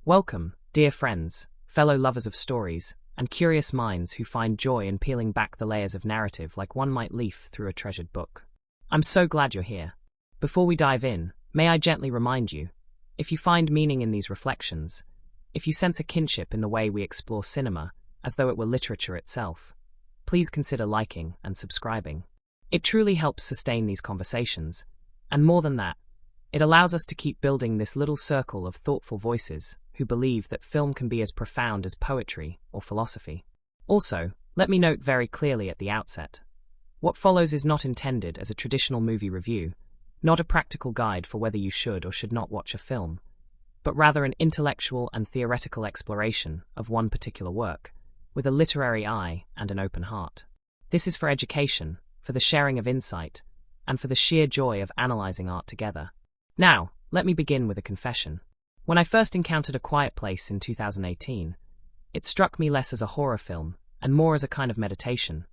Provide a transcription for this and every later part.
Welcome, dear friends, fellow lovers of stories, and curious minds who find joy in peeling back the layers of narrative like one might leaf through a treasured book. I'm so glad you're here. Before we dive in, may I gently remind you, if you find meaning in these reflections, if you sense a kinship in the way we explore cinema, as though it were literature itself, please consider liking and subscribing. It truly helps sustain these conversations, and more than that, it allows us to keep building this little circle of thoughtful voices who believe that film can be as profound as poetry or philosophy. Also, let me note very clearly at the outset, what follows is not intended as a traditional movie review, not a practical guide for whether you should or should not watch a film, but rather an intellectual and theoretical exploration of one particular work, with a literary eye and an open heart. This is for education, for the sharing of insight, and for the sheer joy of analyzing art together. Now, let me begin with a confession. When I first encountered A Quiet Place in 2018, it struck me less as a horror film and more as a kind of meditation,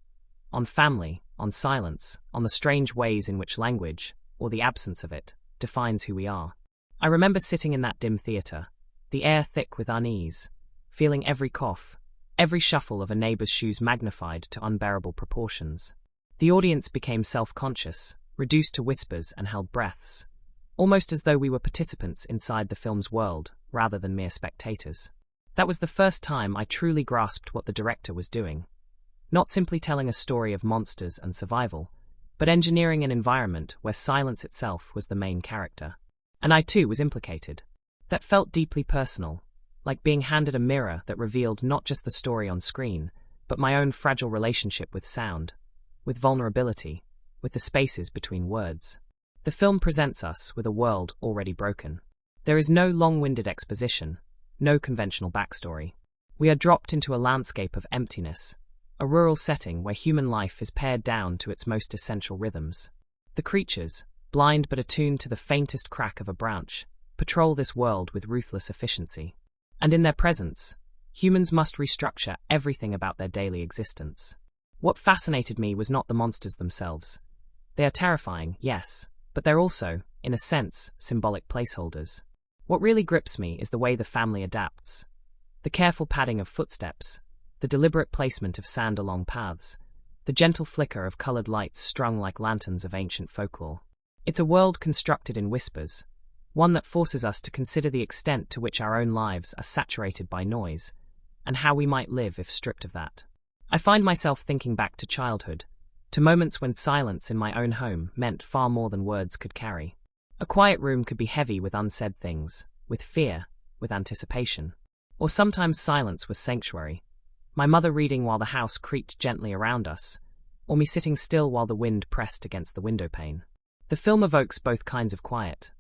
on family, on silence, on the strange ways in which language, or the absence of it, defines who we are. I remember sitting in that dim theater, the air thick with unease, feeling every cough, every shuffle of a neighbor's shoes magnified to unbearable proportions. The audience became self-conscious, reduced to whispers and held breaths, almost as though we were participants inside the film's world, rather than mere spectators. That was the first time I truly grasped what the director was doing. Not simply telling a story of monsters and survival, but engineering an environment where silence itself was the main character. And I too was implicated. That felt deeply personal, like being handed a mirror that revealed not just the story on screen, but my own fragile relationship with sound, with vulnerability, with the spaces between words. The film presents us with a world already broken. There is no long-winded exposition, no conventional backstory. We are dropped into a landscape of emptiness, a rural setting where human life is pared down to its most essential rhythms. The creatures, blind but attuned to the faintest crack of a branch, patrol this world with ruthless efficiency. And in their presence, humans must restructure everything about their daily existence. What fascinated me was not the monsters themselves. They are terrifying, yes, but they're also, in a sense, symbolic placeholders. What really grips me is the way the family adapts. The careful padding of footsteps, the deliberate placement of sand along paths, the gentle flicker of colored lights strung like lanterns of ancient folklore. It's a world constructed in whispers, one that forces us to consider the extent to which our own lives are saturated by noise, and how we might live if stripped of that. I find myself thinking back to childhood, to moments when silence in my own home meant far more than words could carry. A quiet room could be heavy with unsaid things, with fear, with anticipation. Or sometimes silence was sanctuary, my mother reading while the house creaked gently around us, or me sitting still while the wind pressed against the windowpane. The film evokes both kinds of quiet.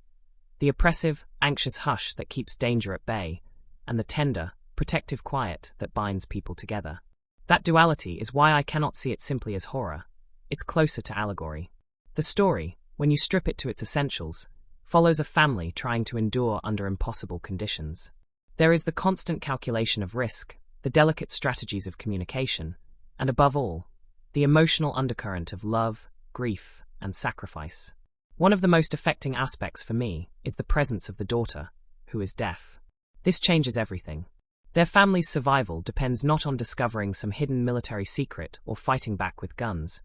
The oppressive, anxious hush that keeps danger at bay, and the tender, protective quiet that binds people together. That duality is why I cannot see it simply as horror. It's closer to allegory. The story, when you strip it to its essentials, follows a family trying to endure under impossible conditions. There is the constant calculation of risk, the delicate strategies of communication, and above all, the emotional undercurrent of love, grief, and sacrifice. One of the most affecting aspects for me is the presence of the daughter, who is deaf. This changes everything. Their family's survival depends not on discovering some hidden military secret or fighting back with guns,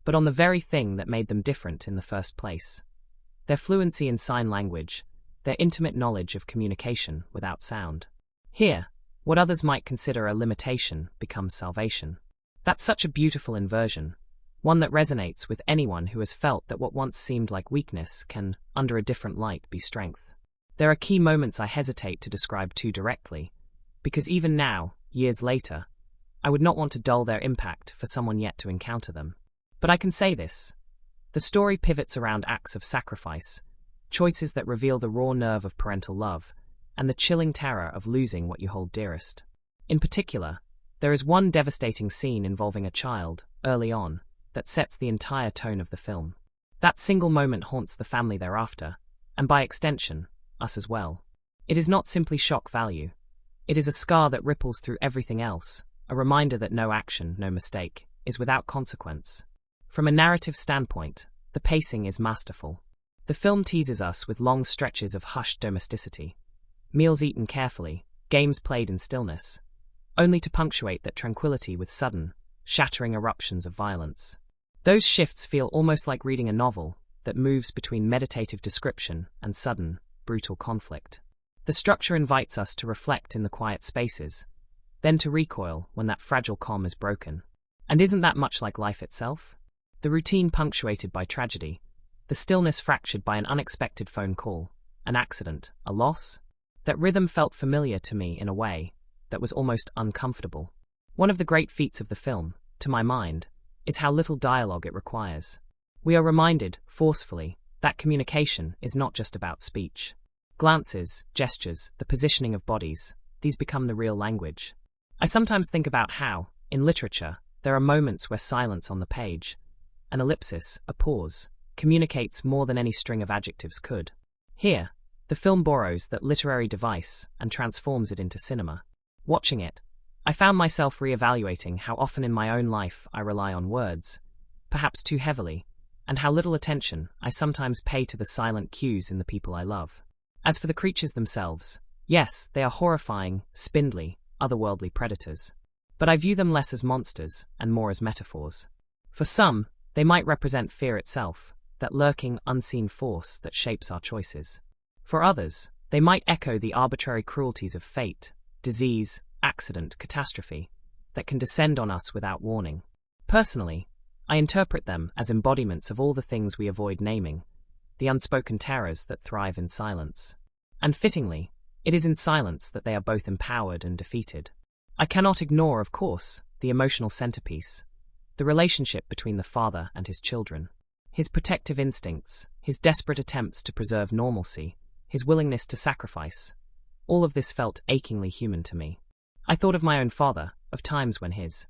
but on the very thing that made them different in the first place. Their fluency in sign language, their intimate knowledge of communication without sound. Here, what others might consider a limitation becomes salvation. That's such a beautiful inversion, one that resonates with anyone who has felt that what once seemed like weakness can, under a different light, be strength. There are key moments I hesitate to describe too directly, because even now, years later, I would not want to dull their impact for someone yet to encounter them. But I can say this. The story pivots around acts of sacrifice, choices that reveal the raw nerve of parental love, and the chilling terror of losing what you hold dearest. In particular, there is one devastating scene involving a child, early on, that sets the entire tone of the film. That single moment haunts the family thereafter, and by extension, us as well. It is not simply shock value. It is a scar that ripples through everything else, a reminder that no action, no mistake, is without consequence. From a narrative standpoint, the pacing is masterful. The film teases us with long stretches of hushed domesticity, meals eaten carefully, games played in stillness, only to punctuate that tranquility with sudden, shattering eruptions of violence. Those shifts feel almost like reading a novel that moves between meditative description and sudden, brutal conflict. The structure invites us to reflect in the quiet spaces, then to recoil when that fragile calm is broken. And isn't that much like life itself? The routine punctuated by tragedy, the stillness fractured by an unexpected phone call, an accident, a loss? That rhythm felt familiar to me in a way that was almost uncomfortable. One of the great feats of the film, to my mind, is how little dialogue it requires. We are reminded, forcefully, that communication is not just about speech. Glances, gestures, the positioning of bodies, these become the real language. I sometimes think about how, in literature, there are moments where silence on the page, an ellipsis, a pause, communicates more than any string of adjectives could. Here, the film borrows that literary device and transforms it into cinema. Watching it, I found myself re-evaluating how often in my own life I rely on words, perhaps too heavily, and how little attention I sometimes pay to the silent cues in the people I love. As for the creatures themselves, yes, they are horrifying, spindly, otherworldly predators. But I view them less as monsters and more as metaphors. For some, they might represent fear itself, that lurking, unseen force that shapes our choices. For others, they might echo the arbitrary cruelties of fate, disease, accident, catastrophe, that can descend on us without warning. Personally, I interpret them as embodiments of all the things we avoid naming, the unspoken terrors that thrive in silence. And fittingly, it is in silence that they are both empowered and defeated. I cannot ignore, of course, the emotional centerpiece, the relationship between the father and his children. His protective instincts, his desperate attempts to preserve normalcy, his willingness to sacrifice, all of this felt achingly human to me. I thought of my own father, of times when his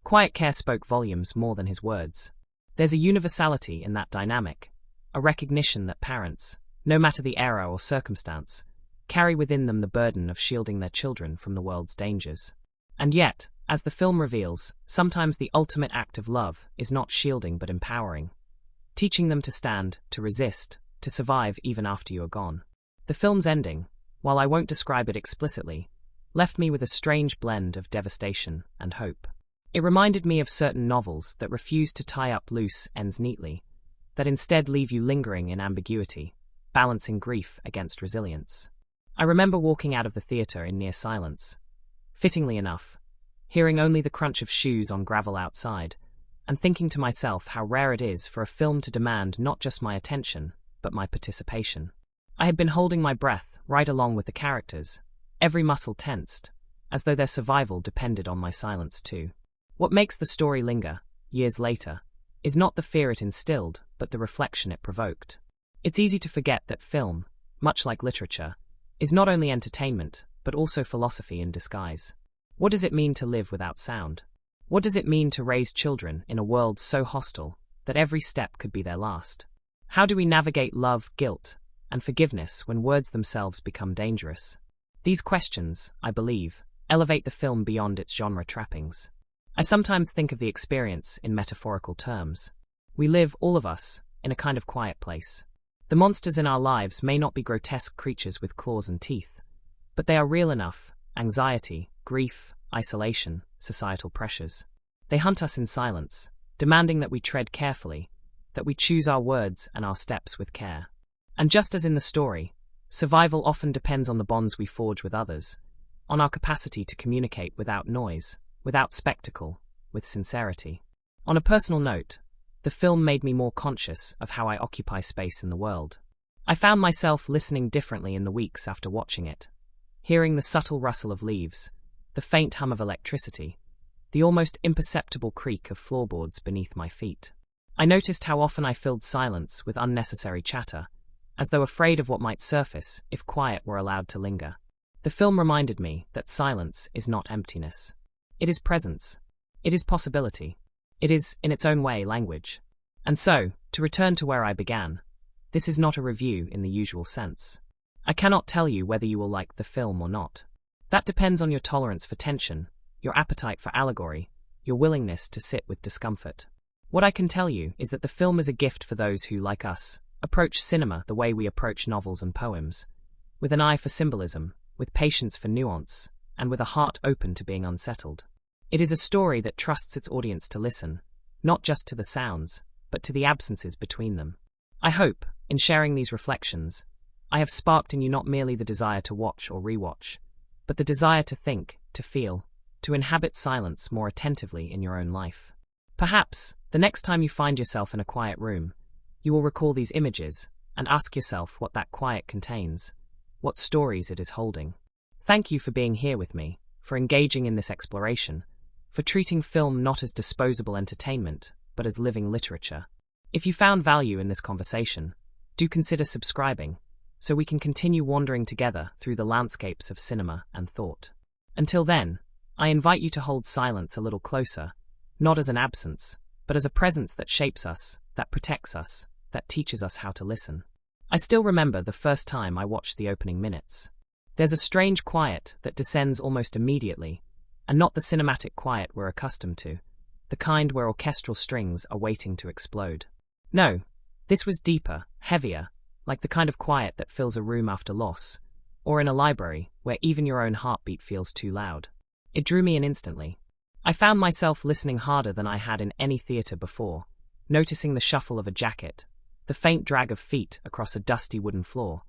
quiet care spoke volumes more than his words. There's a universality in that dynamic, a recognition that parents, no matter the era or circumstance, carry within them the burden of shielding their children from the world's dangers. And yet, as the film reveals, sometimes the ultimate act of love is not shielding but empowering, teaching them to stand, to resist, to survive even after you are gone. The film's ending, while I won't describe it explicitly, left me with a strange blend of devastation and hope. It reminded me of certain novels that refuse to tie up loose ends neatly, that instead leave you lingering in ambiguity, balancing grief against resilience. I remember walking out of the theater in near silence, fittingly enough, hearing only the crunch of shoes on gravel outside, and thinking to myself how rare it is for a film to demand not just my attention, but my participation. I had been holding my breath right along with the characters, every muscle tensed, as though their survival depended on my silence too. What makes the story linger, years later, is not the fear it instilled, but the reflection it provoked. It's easy to forget that film, much like literature, is not only entertainment, but also philosophy in disguise. What does it mean to live without sound? What does it mean to raise children in a world so hostile that every step could be their last? How do we navigate love, guilt, and forgiveness when words themselves become dangerous? These questions, I believe, elevate the film beyond its genre trappings. I sometimes think of the experience in metaphorical terms. We live, all of us, in a kind of quiet place. The monsters in our lives may not be grotesque creatures with claws and teeth, but they are real enough: anxiety, grief, isolation, societal pressures. They hunt us in silence, demanding that we tread carefully, that we choose our words and our steps with care. And just as in the story, survival often depends on the bonds we forge with others, on our capacity to communicate without noise, without spectacle, with sincerity. On a personal note, the film made me more conscious of how I occupy space in the world. I found myself listening differently in the weeks after watching it, hearing the subtle rustle of leaves, the faint hum of electricity, the almost imperceptible creak of floorboards beneath my feet. I noticed how often I filled silence with unnecessary chatter, as though afraid of what might surface if quiet were allowed to linger. The film reminded me that silence is not emptiness. It is presence. It is possibility. It is, in its own way, language. And so, to return to where I began, this is not a review in the usual sense. I cannot tell you whether you will like the film or not. That depends on your tolerance for tension, your appetite for allegory, your willingness to sit with discomfort. What I can tell you is that the film is a gift for those who, like us, approach cinema the way we approach novels and poems, with an eye for symbolism, with patience for nuance, and with a heart open to being unsettled. It is a story that trusts its audience to listen, not just to the sounds, but to the absences between them. I hope, in sharing these reflections, I have sparked in you not merely the desire to watch or rewatch, but the desire to think, to feel, to inhabit silence more attentively in your own life. Perhaps, the next time you find yourself in a quiet room, you will recall these images and ask yourself what that quiet contains, what stories it is holding. Thank you for being here with me, for engaging in this exploration, for treating film not as disposable entertainment, but as living literature. If you found value in this conversation, do consider subscribing, so we can continue wandering together through the landscapes of cinema and thought. Until then, I invite you to hold silence a little closer, not as an absence, but as a presence that shapes us, that protects us, that teaches us how to listen. I still remember the first time I watched the opening minutes. There's a strange quiet that descends almost immediately, and not the cinematic quiet we're accustomed to, the kind where orchestral strings are waiting to explode. No, this was deeper, heavier, like the kind of quiet that fills a room after loss, or in a library where even your own heartbeat feels too loud. It drew me in instantly. I found myself listening harder than I had in any theater before, noticing the shuffle of a jacket, the faint drag of feet across a dusty wooden floor,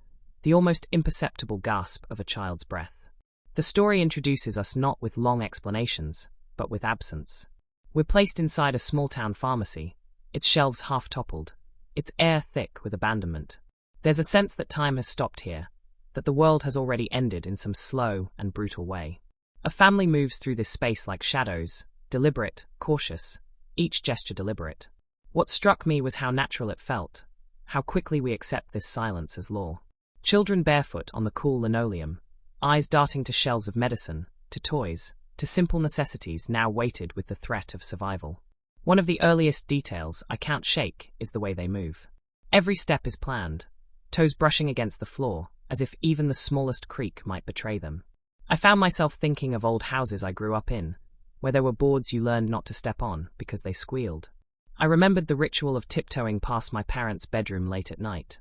the almost imperceptible gasp of a child's breath. The story introduces us not with long explanations, but with absence. We're placed inside a small-town pharmacy, its shelves half-toppled, its air thick with abandonment. There's a sense that time has stopped here, that the world has already ended in some slow and brutal way. A family moves through this space like shadows, deliberate, cautious, each gesture deliberate. What struck me was how natural it felt, how quickly we accept this silence as law. Children barefoot on the cool linoleum, eyes darting to shelves of medicine, to toys, to simple necessities now weighted with the threat of survival. One of the earliest details I can't shake is the way they move. Every step is planned, toes brushing against the floor, as if even the smallest creak might betray them. I found myself thinking of old houses I grew up in, where there were boards you learned not to step on because they squealed. I remembered the ritual of tiptoeing past my parents' bedroom late at night,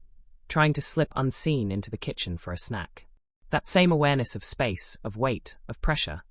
trying to slip unseen into the kitchen for a snack. That same awareness of space, of weight, of pressure.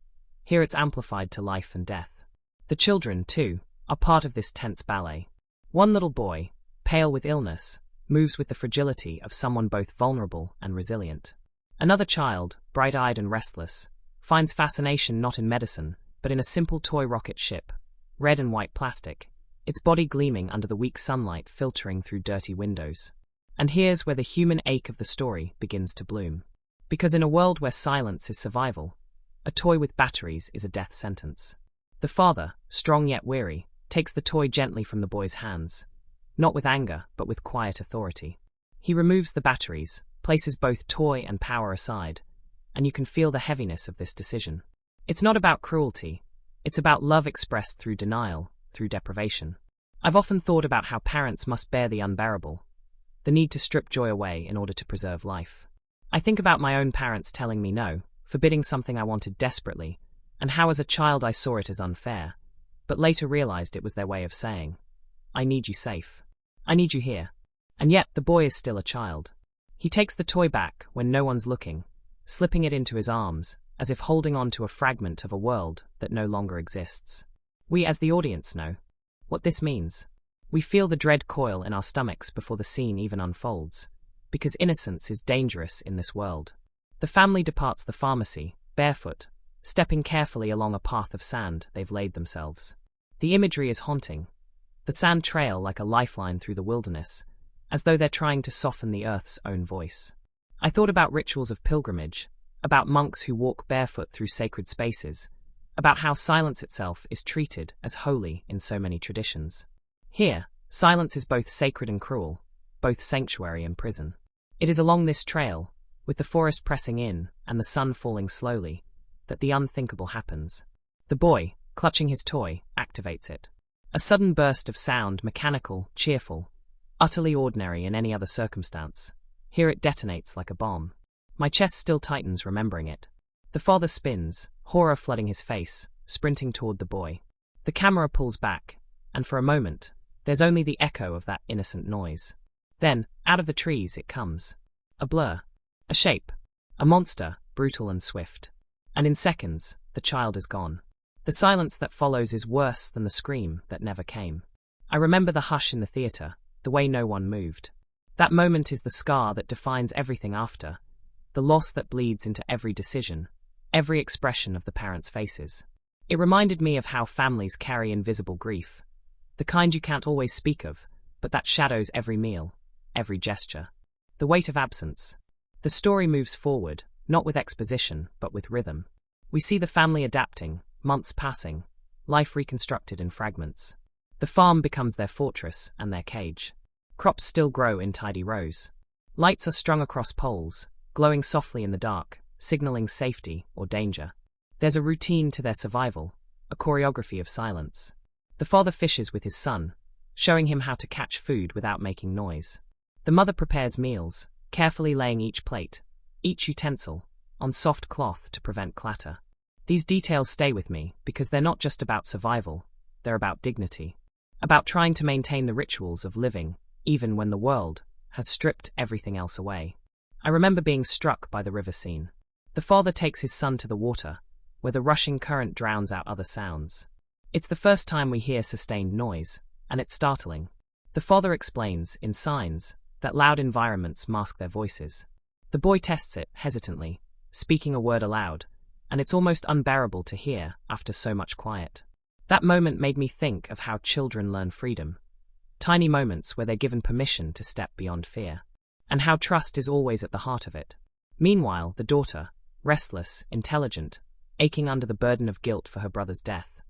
Here it's amplified to life and death. The children, too, are part of this tense ballet. One little boy, pale with illness, moves with the fragility of someone both vulnerable and resilient. Another child, bright-eyed and restless, finds fascination not in medicine, but in a simple toy rocket ship, red and white plastic, its body gleaming under the weak sunlight filtering through dirty windows. And here's where the human ache of the story begins to bloom. Because in a world where silence is survival, a toy with batteries is a death sentence. The father, strong yet weary, takes the toy gently from the boy's hands, not with anger, but with quiet authority. He removes the batteries, places both toy and power aside, and you can feel the heaviness of this decision. It's not about cruelty, it's about love expressed through denial, through deprivation. I've often thought about how parents must bear the unbearable, the need to strip joy away in order to preserve life. I think about my own parents telling me no, forbidding something I wanted desperately, and how as a child I saw it as unfair, but later realized it was their way of saying, I need you safe. I need you here. And yet the boy is still a child. He takes the toy back when no one's looking, slipping it into his arms, as if holding on to a fragment of a world that no longer exists. We as the audience know what this means. We feel the dread coil in our stomachs before the scene even unfolds, because innocence is dangerous in this world. The family departs the pharmacy, barefoot, stepping carefully along a path of sand they've laid themselves. The imagery is haunting. The sand trail like a lifeline through the wilderness, as though they're trying to soften the earth's own voice. I thought about rituals of pilgrimage, about monks who walk barefoot through sacred spaces, about how silence itself is treated as holy in so many traditions. Here, silence is both sacred and cruel, both sanctuary and prison. It is along this trail, with the forest pressing in and the sun falling slowly, that the unthinkable happens. The boy, clutching his toy, activates it. A sudden burst of sound, mechanical, cheerful, utterly ordinary in any other circumstance. Here it detonates like a bomb. My chest still tightens remembering it. The father spins, horror flooding his face, sprinting toward the boy. The camera pulls back, and for a moment, there's only the echo of that innocent noise. Then, out of the trees it comes. A blur. A shape. A monster, brutal and swift. And in seconds, the child is gone. The silence that follows is worse than the scream that never came. I remember the hush in the theater, the way no one moved. That moment is the scar that defines everything after, the loss that bleeds into every decision, every expression of the parents' faces. It reminded me of how families carry invisible grief, the kind you can't always speak of, but that shadows every meal, every gesture. The weight of absence. The story moves forward, not with exposition, but with rhythm. We see the family adapting, months passing, life reconstructed in fragments. The farm becomes their fortress and their cage. Crops still grow in tidy rows. Lights are strung across poles, glowing softly in the dark, signaling safety or danger. There's a routine to their survival, a choreography of silence. The father fishes with his son, showing him how to catch food without making noise. The mother prepares meals, carefully laying each plate, each utensil, on soft cloth to prevent clatter. These details stay with me because they're not just about survival, they're about dignity. About trying to maintain the rituals of living, even when the world has stripped everything else away. I remember being struck by the river scene. The father takes his son to the water, where the rushing current drowns out other sounds. It's the first time we hear sustained noise, and it's startling. The father explains, in signs, that loud environments mask their voices. The boy tests it, hesitantly, speaking a word aloud, and it's almost unbearable to hear after so much quiet. That moment made me think of how children learn freedom. Tiny moments where they're given permission to step beyond fear. And how trust is always at the heart of it. Meanwhile, the daughter, restless, intelligent, aching under the burden of guilt for her brother's death,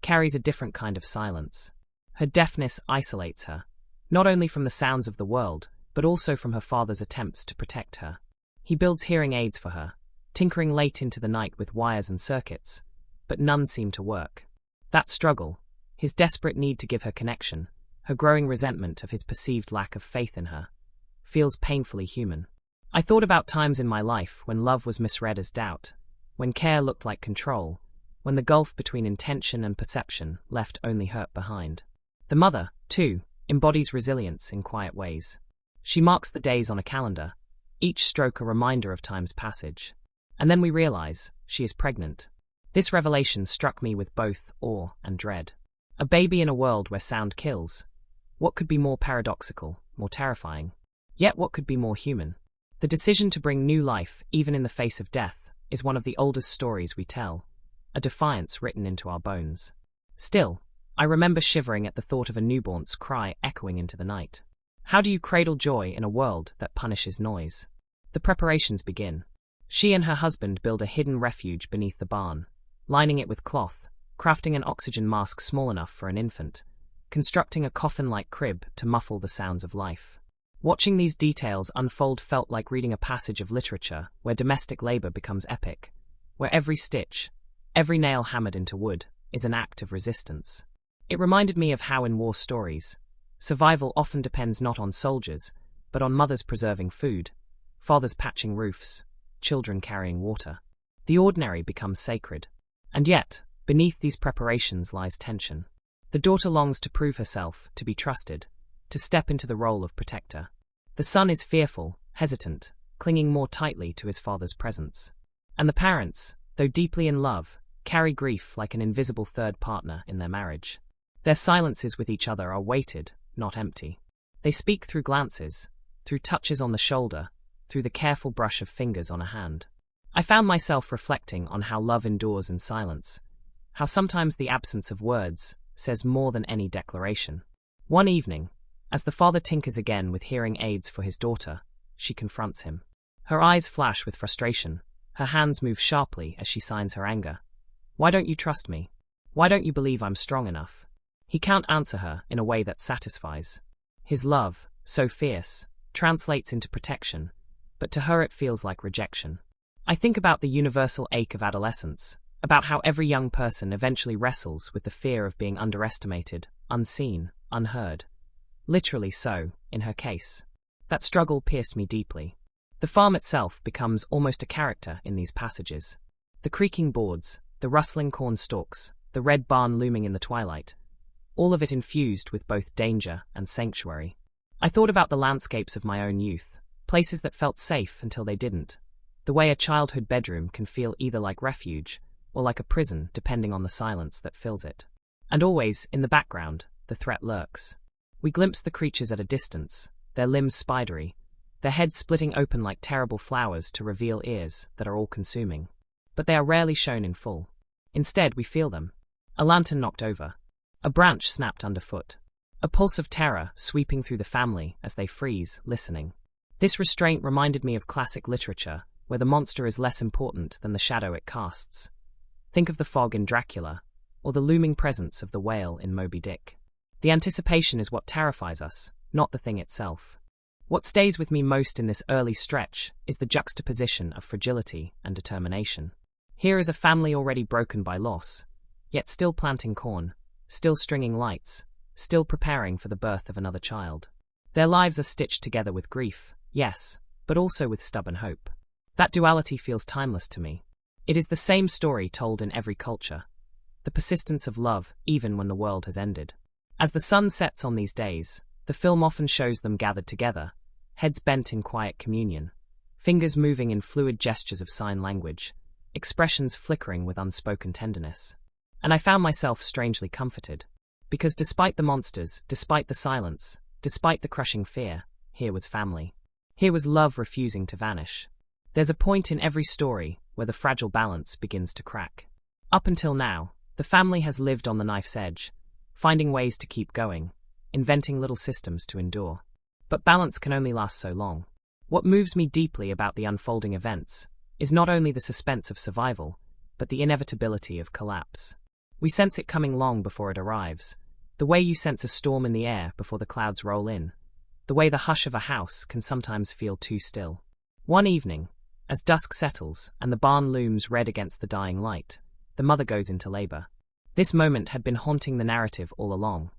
carries a different kind of silence. Her deafness isolates her, not only from the sounds of the world, but also from her father's attempts to protect her. He builds hearing aids for her, tinkering late into the night with wires and circuits, but none seem to work. That struggle, his desperate need to give her connection, her growing resentment of his perceived lack of faith in her, feels painfully human. I thought about times in my life when love was misread as doubt, when care looked like control, when the gulf between intention and perception left only hurt behind. The mother, too, embodies resilience in quiet ways. She marks the days on a calendar, each stroke a reminder of time's passage. And then we realize she is pregnant. This revelation struck me with both awe and dread. A baby in a world where sound kills. What could be more paradoxical, more terrifying? Yet what could be more human? The decision to bring new life, even in the face of death, is one of the oldest stories we tell, a defiance written into our bones. Still, I remember shivering at the thought of a newborn's cry echoing into the night. How do you cradle joy in a world that punishes noise? The preparations begin. She and her husband build a hidden refuge beneath the barn, lining it with cloth, crafting an oxygen mask small enough for an infant, constructing a coffin-like crib to muffle the sounds of life. Watching these details unfold felt like reading a passage of literature where domestic labor becomes epic, where every stitch, every nail hammered into wood, is an act of resistance. It reminded me of how in war stories, survival often depends not on soldiers, but on mothers preserving food, fathers patching roofs, children carrying water. The ordinary becomes sacred. And yet, beneath these preparations lies tension. The daughter longs to prove herself, to be trusted, to step into the role of protector. The son is fearful, hesitant, clinging more tightly to his father's presence. And the parents, though deeply in love, carry grief like an invisible third partner in their marriage. Their silences with each other are weighted, not empty. They speak through glances, through touches on the shoulder, through the careful brush of fingers on a hand. I found myself reflecting on how love endures in silence, how sometimes the absence of words says more than any declaration. One evening, as the father tinkers again with hearing aids for his daughter, she confronts him. Her eyes flash with frustration, her hands move sharply as she signs her anger. Why don't you trust me? Why don't you believe I'm strong enough? He can't answer her in a way that satisfies. His love, so fierce, translates into protection, but to her it feels like rejection. I think about the universal ache of adolescence, about how every young person eventually wrestles with the fear of being underestimated, unseen, unheard. Literally so, in her case. That struggle pierced me deeply. The farm itself becomes almost a character in these passages. The creaking boards, the rustling corn stalks, the red barn looming in the twilight, all of it infused with both danger and sanctuary. I thought about the landscapes of my own youth, places that felt safe until they didn't, the way a childhood bedroom can feel either like refuge or like a prison depending on the silence that fills it. And always, in the background, the threat lurks. We glimpse the creatures at a distance, their limbs spidery, their heads splitting open like terrible flowers to reveal ears that are all-consuming. But they are rarely shown in full. Instead, we feel them. A lantern knocked over. A branch snapped underfoot. A pulse of terror sweeping through the family as they freeze, listening. This restraint reminded me of classic literature, where the monster is less important than the shadow it casts. Think of the fog in Dracula, or the looming presence of the whale in Moby Dick. The anticipation is what terrifies us, not the thing itself. What stays with me most in this early stretch is the juxtaposition of fragility and determination. Here is a family already broken by loss, yet still planting corn, still stringing lights, still preparing for the birth of another child. Their lives are stitched together with grief, yes, but also with stubborn hope. That duality feels timeless to me. It is the same story told in every culture. The persistence of love even when the world has ended. As the sun sets on these days, the film often shows them gathered together, heads bent in quiet communion, fingers moving in fluid gestures of sign language, expressions flickering with unspoken tenderness. And I found myself strangely comforted. Because despite the monsters, despite the silence, despite the crushing fear, here was family. Here was love refusing to vanish. There's a point in every story where the fragile balance begins to crack. Up until now, the family has lived on the knife's edge, finding ways to keep going, inventing little systems to endure. But balance can only last so long. What moves me deeply about the unfolding events is not only the suspense of survival, but the inevitability of collapse. We sense it coming long before it arrives, the way you sense a storm in the air before the clouds roll in, the way the hush of a house can sometimes feel too still. One evening, as dusk settles and the barn looms red against the dying light, the mother goes into labor. This moment had been haunting the narrative all along.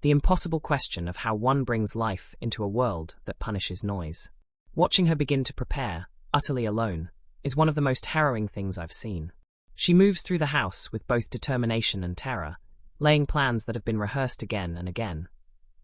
The impossible question of how one brings life into a world that punishes noise. Watching her begin to prepare, utterly alone, is one of the most harrowing things I've seen. She moves through the house with both determination and terror, laying plans that have been rehearsed again and again.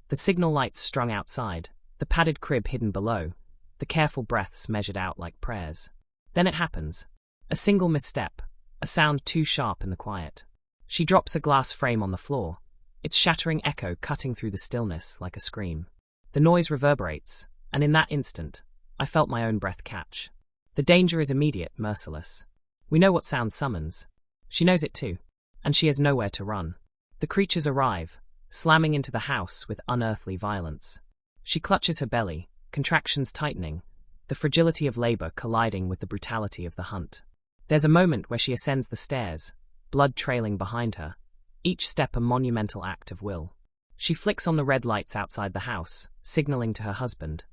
The signal lights strung outside, the padded crib hidden below, the careful breaths measured out like prayers. Then it happens. A single misstep, a sound too sharp in the quiet. She drops a glass frame on the floor, its shattering echo cutting through the stillness like a scream. The noise reverberates, and in that instant, I felt my own breath catch. The danger is immediate, merciless. We know what sound summons. She knows it too, and she has nowhere to run. The creatures arrive, slamming into the house with unearthly violence. She clutches her belly, contractions tightening, the fragility of labor colliding with the brutality of the hunt. There's a moment where she ascends the stairs, blood trailing behind her, each step a monumental act of will. She flicks on the red lights outside the house, signaling to her husband.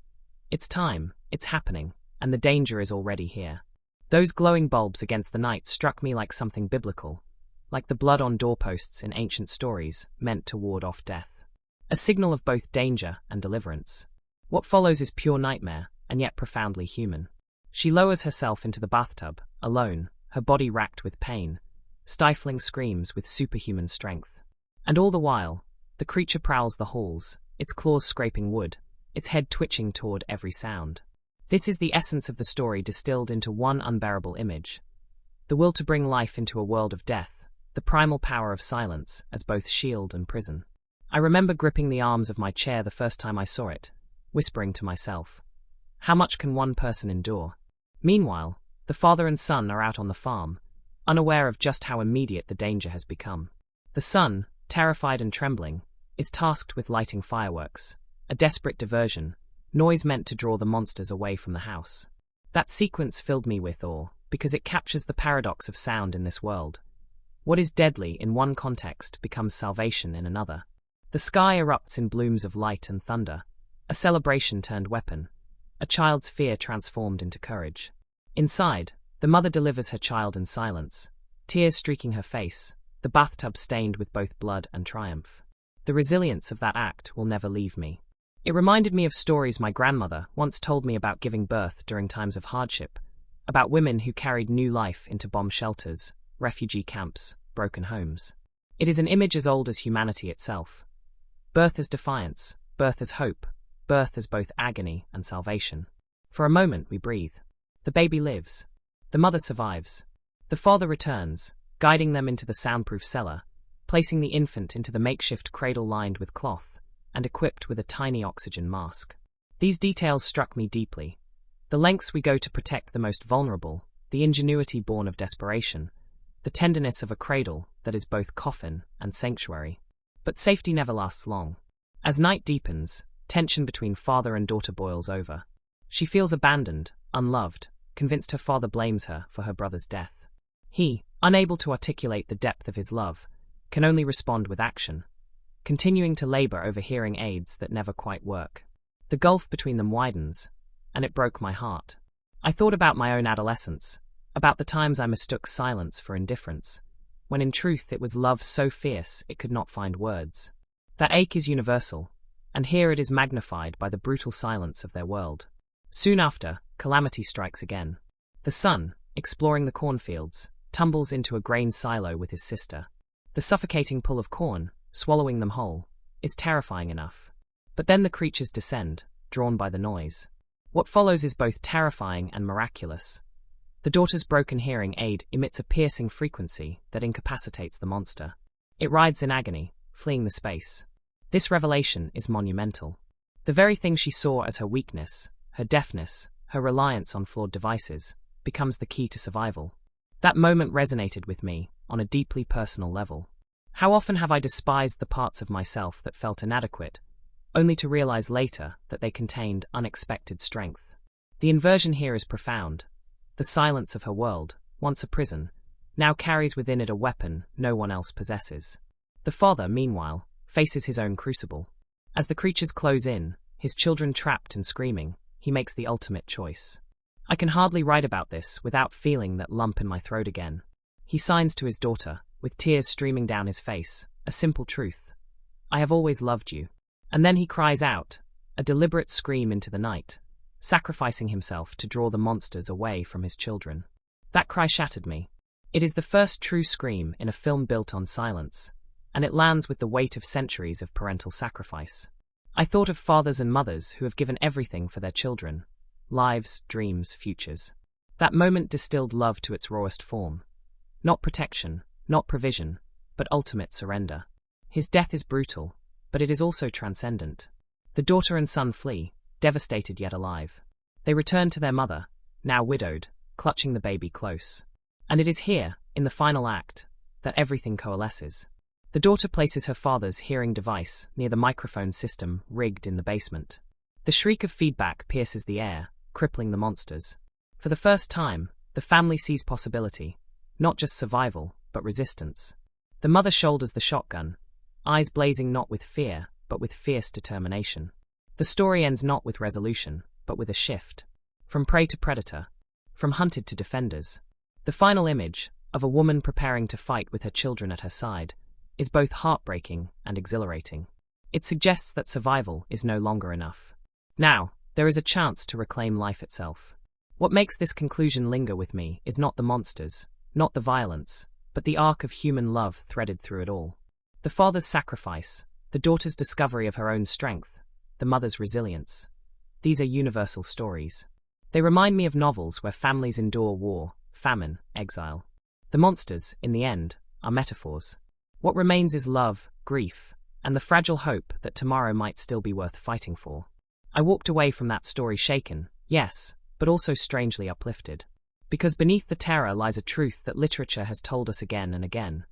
It's time, it's happening, and the danger is already here. Those glowing bulbs against the night struck me like something biblical, like the blood on doorposts in ancient stories meant to ward off death. A signal of both danger and deliverance. What follows is pure nightmare, and yet profoundly human. She lowers herself into the bathtub, alone, her body racked with pain, stifling screams with superhuman strength. And all the while, the creature prowls the halls, its claws scraping wood, its head twitching toward every sound. This is the essence of the story distilled into one unbearable image. The will to bring life into a world of death, the primal power of silence as both shield and prison. I remember gripping the arms of my chair the first time I saw it, whispering to myself, how much can one person endure? Meanwhile, the father and son are out on the farm, unaware of just how immediate the danger has become. The son, terrified and trembling, is tasked with lighting fireworks, a desperate diversion, noise meant to draw the monsters away from the house. That sequence filled me with awe, because it captures the paradox of sound in this world. What is deadly in one context becomes salvation in another. The sky erupts in blooms of light and thunder, a celebration turned weapon, a child's fear transformed into courage. Inside, the mother delivers her child in silence, tears streaking her face, the bathtub stained with both blood and triumph. The resilience of that act will never leave me. It reminded me of stories my grandmother once told me about giving birth during times of hardship, about women who carried new life into bomb shelters, refugee camps, broken homes. It is an image as old as humanity itself. Birth as defiance, birth as hope, birth as both agony and salvation. For a moment we breathe. The baby lives. The mother survives. The father returns, guiding them into the soundproof cellar, placing the infant into the makeshift cradle lined with cloth and equipped with a tiny oxygen mask. These details struck me deeply. The lengths we go to protect the most vulnerable, the ingenuity born of desperation, the tenderness of a cradle that is both coffin and sanctuary. But safety never lasts long. As night deepens, tension between father and daughter boils over. She feels abandoned, unloved, convinced her father blames her for her brother's death. He, unable to articulate the depth of his love, can only respond with action, continuing to labor over hearing aids that never quite work. The gulf between them widens, and it broke my heart. I thought about my own adolescence, about the times I mistook silence for indifference, when in truth it was love so fierce it could not find words. That ache is universal, and here it is magnified by the brutal silence of their world. Soon after, calamity strikes again. The son, exploring the cornfields, tumbles into a grain silo with his sister. The suffocating pull of corn, swallowing them whole, is terrifying enough. But then the creatures descend, drawn by the noise. What follows is both terrifying and miraculous. The daughter's broken hearing aid emits a piercing frequency that incapacitates the monster. It writhes in agony, fleeing the space. This revelation is monumental. The very thing she saw as her weakness, her deafness, her reliance on flawed devices, becomes the key to survival. That moment resonated with me, on a deeply personal level. How often have I despised the parts of myself that felt inadequate, only to realize later that they contained unexpected strength. The inversion here is profound. The silence of her world, once a prison, now carries within it a weapon no one else possesses. The father, meanwhile, faces his own crucible. As the creatures close in, his children trapped and screaming, he makes the ultimate choice. I can hardly write about this without feeling that lump in my throat again. He signs to his daughter, with tears streaming down his face, a simple truth. I have always loved you. And then he cries out, a deliberate scream into the night, sacrificing himself to draw the monsters away from his children. That cry shattered me. It is the first true scream in a film built on silence, and it lands with the weight of centuries of parental sacrifice. I thought of fathers and mothers who have given everything for their children, lives, dreams, futures. That moment distilled love to its rawest form. Not protection, not provision, but ultimate surrender. His death is brutal, but it is also transcendent. The daughter and son flee, devastated yet alive. They return to their mother, now widowed, clutching the baby close. And it is here, in the final act, that everything coalesces. The daughter places her father's hearing device near the microphone system rigged in the basement. The shriek of feedback pierces the air, crippling the monsters. For the first time, the family sees possibility, not just survival, but resistance. The mother shoulders the shotgun, eyes blazing not with fear, but with fierce determination. The story ends not with resolution, but with a shift. From prey to predator, from hunted to defenders. The final image, of a woman preparing to fight with her children at her side, is both heartbreaking and exhilarating. It suggests that survival is no longer enough. Now, there is a chance to reclaim life itself. What makes this conclusion linger with me is not the monsters, not the violence, but the arc of human love threaded through it all. The father's sacrifice, the daughter's discovery of her own strength, the mother's resilience. These are universal stories. They remind me of novels where families endure war, famine, exile. The monsters, in the end, are metaphors. What remains is love, grief, and the fragile hope that tomorrow might still be worth fighting for. I walked away from that story shaken, yes, but also strangely uplifted. Because beneath the terror lies a truth that literature has told us again and again.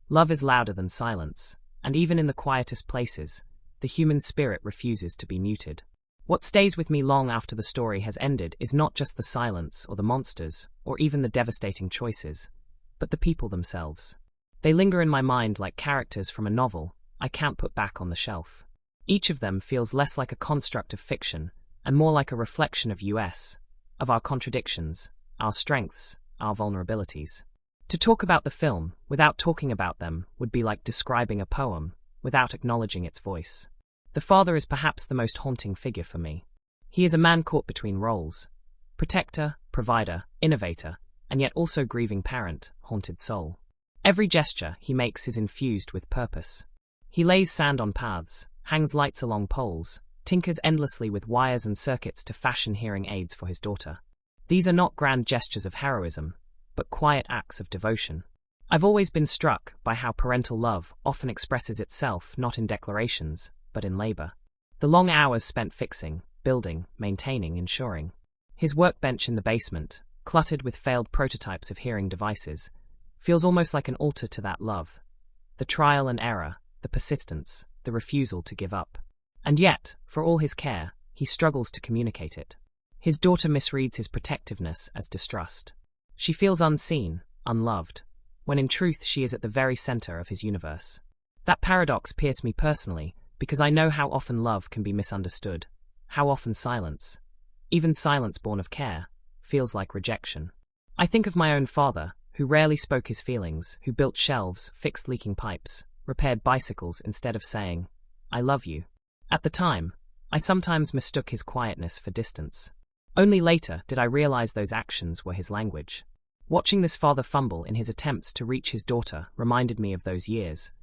Love is louder than silence, and even in the quietest places, the human spirit refuses to be muted. What stays with me long after the story has ended is not just the silence or the monsters, or even the devastating choices, but the people themselves. They linger in my mind like characters from a novel I can't put back on the shelf. Each of them feels less like a construct of fiction and more like a reflection of our contradictions, our strengths, our vulnerabilities. To talk about the film without talking about them would be like describing a poem without acknowledging its voice. The father is perhaps the most haunting figure for me. He is a man caught between roles: protector, provider, innovator, and yet also grieving parent, haunted soul. Every gesture he makes is infused with purpose. He lays sand on paths, hangs lights along poles, tinkers endlessly with wires and circuits to fashion hearing aids for his daughter. These are not grand gestures of heroism, but quiet acts of devotion. I've always been struck by how parental love often expresses itself not in declarations, but in labor. The long hours spent fixing, building, maintaining, ensuring. His workbench in the basement, cluttered with failed prototypes of hearing devices, feels almost like an altar to that love. The trial and error, the persistence, the refusal to give up. And yet, for all his care, he struggles to communicate it. His daughter misreads his protectiveness as distrust. She feels unseen, unloved, when in truth she is at the very center of his universe. That paradox pierced me personally, because I know how often love can be misunderstood, how often silence, even silence born of care, feels like rejection. I think of my own father, who rarely spoke his feelings, who built shelves, fixed leaking pipes, repaired bicycles instead of saying, "I love you." At the time, I sometimes mistook his quietness for distance. Only later did I realize those actions were his language. Watching this father fumble in his attempts to reach his daughter reminded me of those years,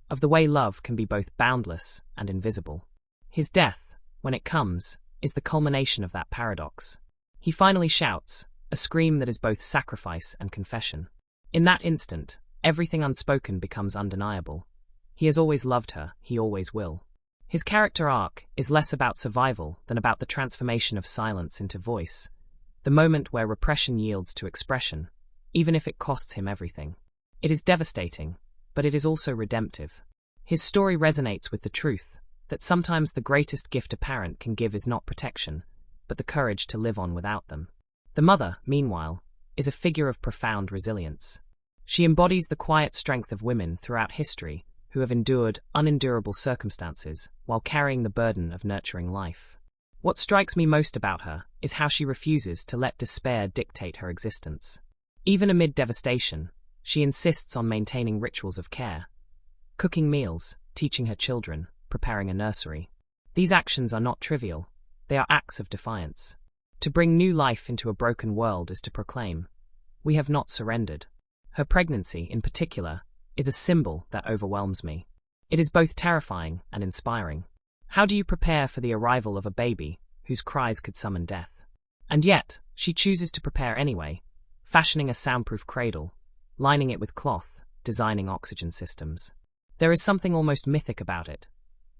of the way love can be both boundless and invisible. His death, when it comes, is the culmination of that paradox. He finally shouts, a scream that is both sacrifice and confession. In that instant, everything unspoken becomes undeniable. He has always loved her, he always will. His character arc is less about survival than about the transformation of silence into voice, the moment where repression yields to expression, even if it costs him everything. It is devastating, but it is also redemptive. His story resonates with the truth that sometimes the greatest gift a parent can give is not protection, but the courage to live on without them. The mother, meanwhile, is a figure of profound resilience. She embodies the quiet strength of women throughout history who have endured unendurable circumstances while carrying the burden of nurturing life. What strikes me most about her is how she refuses to let despair dictate her existence. Even amid devastation, she insists on maintaining rituals of care, cooking meals, teaching her children, preparing a nursery. These actions are not trivial, they are acts of defiance. To bring new life into a broken world is to proclaim, "We have not surrendered." Her pregnancy, in particular, is a symbol that overwhelms me. It is both terrifying and inspiring. How do you prepare for the arrival of a baby whose cries could summon death? And yet, she chooses to prepare anyway, fashioning a soundproof cradle, lining it with cloth, designing oxygen systems. There is something almost mythic about it,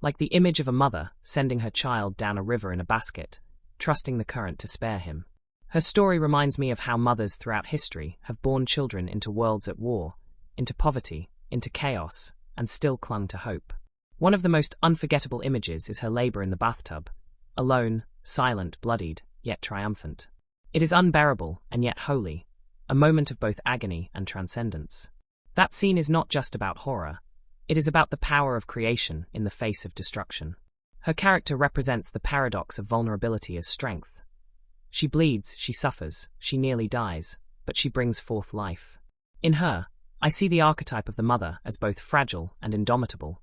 like the image of a mother sending her child down a river in a basket, trusting the current to spare him. Her story reminds me of how mothers throughout history have borne children into worlds at war, into poverty, into chaos, and still clung to hope. One of the most unforgettable images is her labor in the bathtub, alone, silent, bloodied, yet triumphant. It is unbearable and yet holy, a moment of both agony and transcendence. That scene is not just about horror, it is about the power of creation in the face of destruction. Her character represents the paradox of vulnerability as strength. She bleeds, she suffers, she nearly dies, but she brings forth life. In her, I see the archetype of the mother as both fragile and indomitable,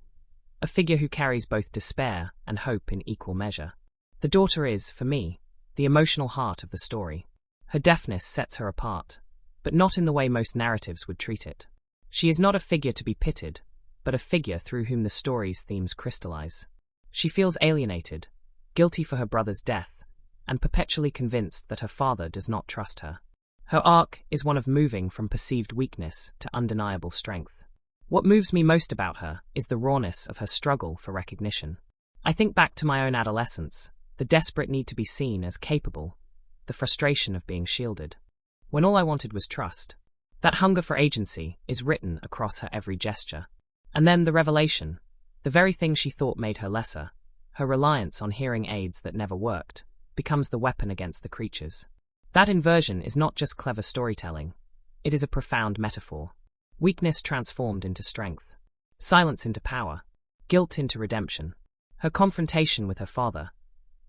a figure who carries both despair and hope in equal measure. The daughter is, for me, the emotional heart of the story. Her deafness sets her apart, but not in the way most narratives would treat it. She is not a figure to be pitied, but a figure through whom the story's themes crystallize. She feels alienated, guilty for her brother's death, and perpetually convinced that her father does not trust her. Her arc is one of moving from perceived weakness to undeniable strength. What moves me most about her is the rawness of her struggle for recognition. I think back to my own adolescence, the desperate need to be seen as capable, the frustration of being shielded, when all I wanted was trust. That hunger for agency is written across her every gesture. And then the revelation, the very thing she thought made her lesser, her reliance on hearing aids that never worked, becomes the weapon against the creatures. That inversion is not just clever storytelling, it is a profound metaphor. Weakness transformed into strength, silence into power, guilt into redemption. Her confrontation with her father,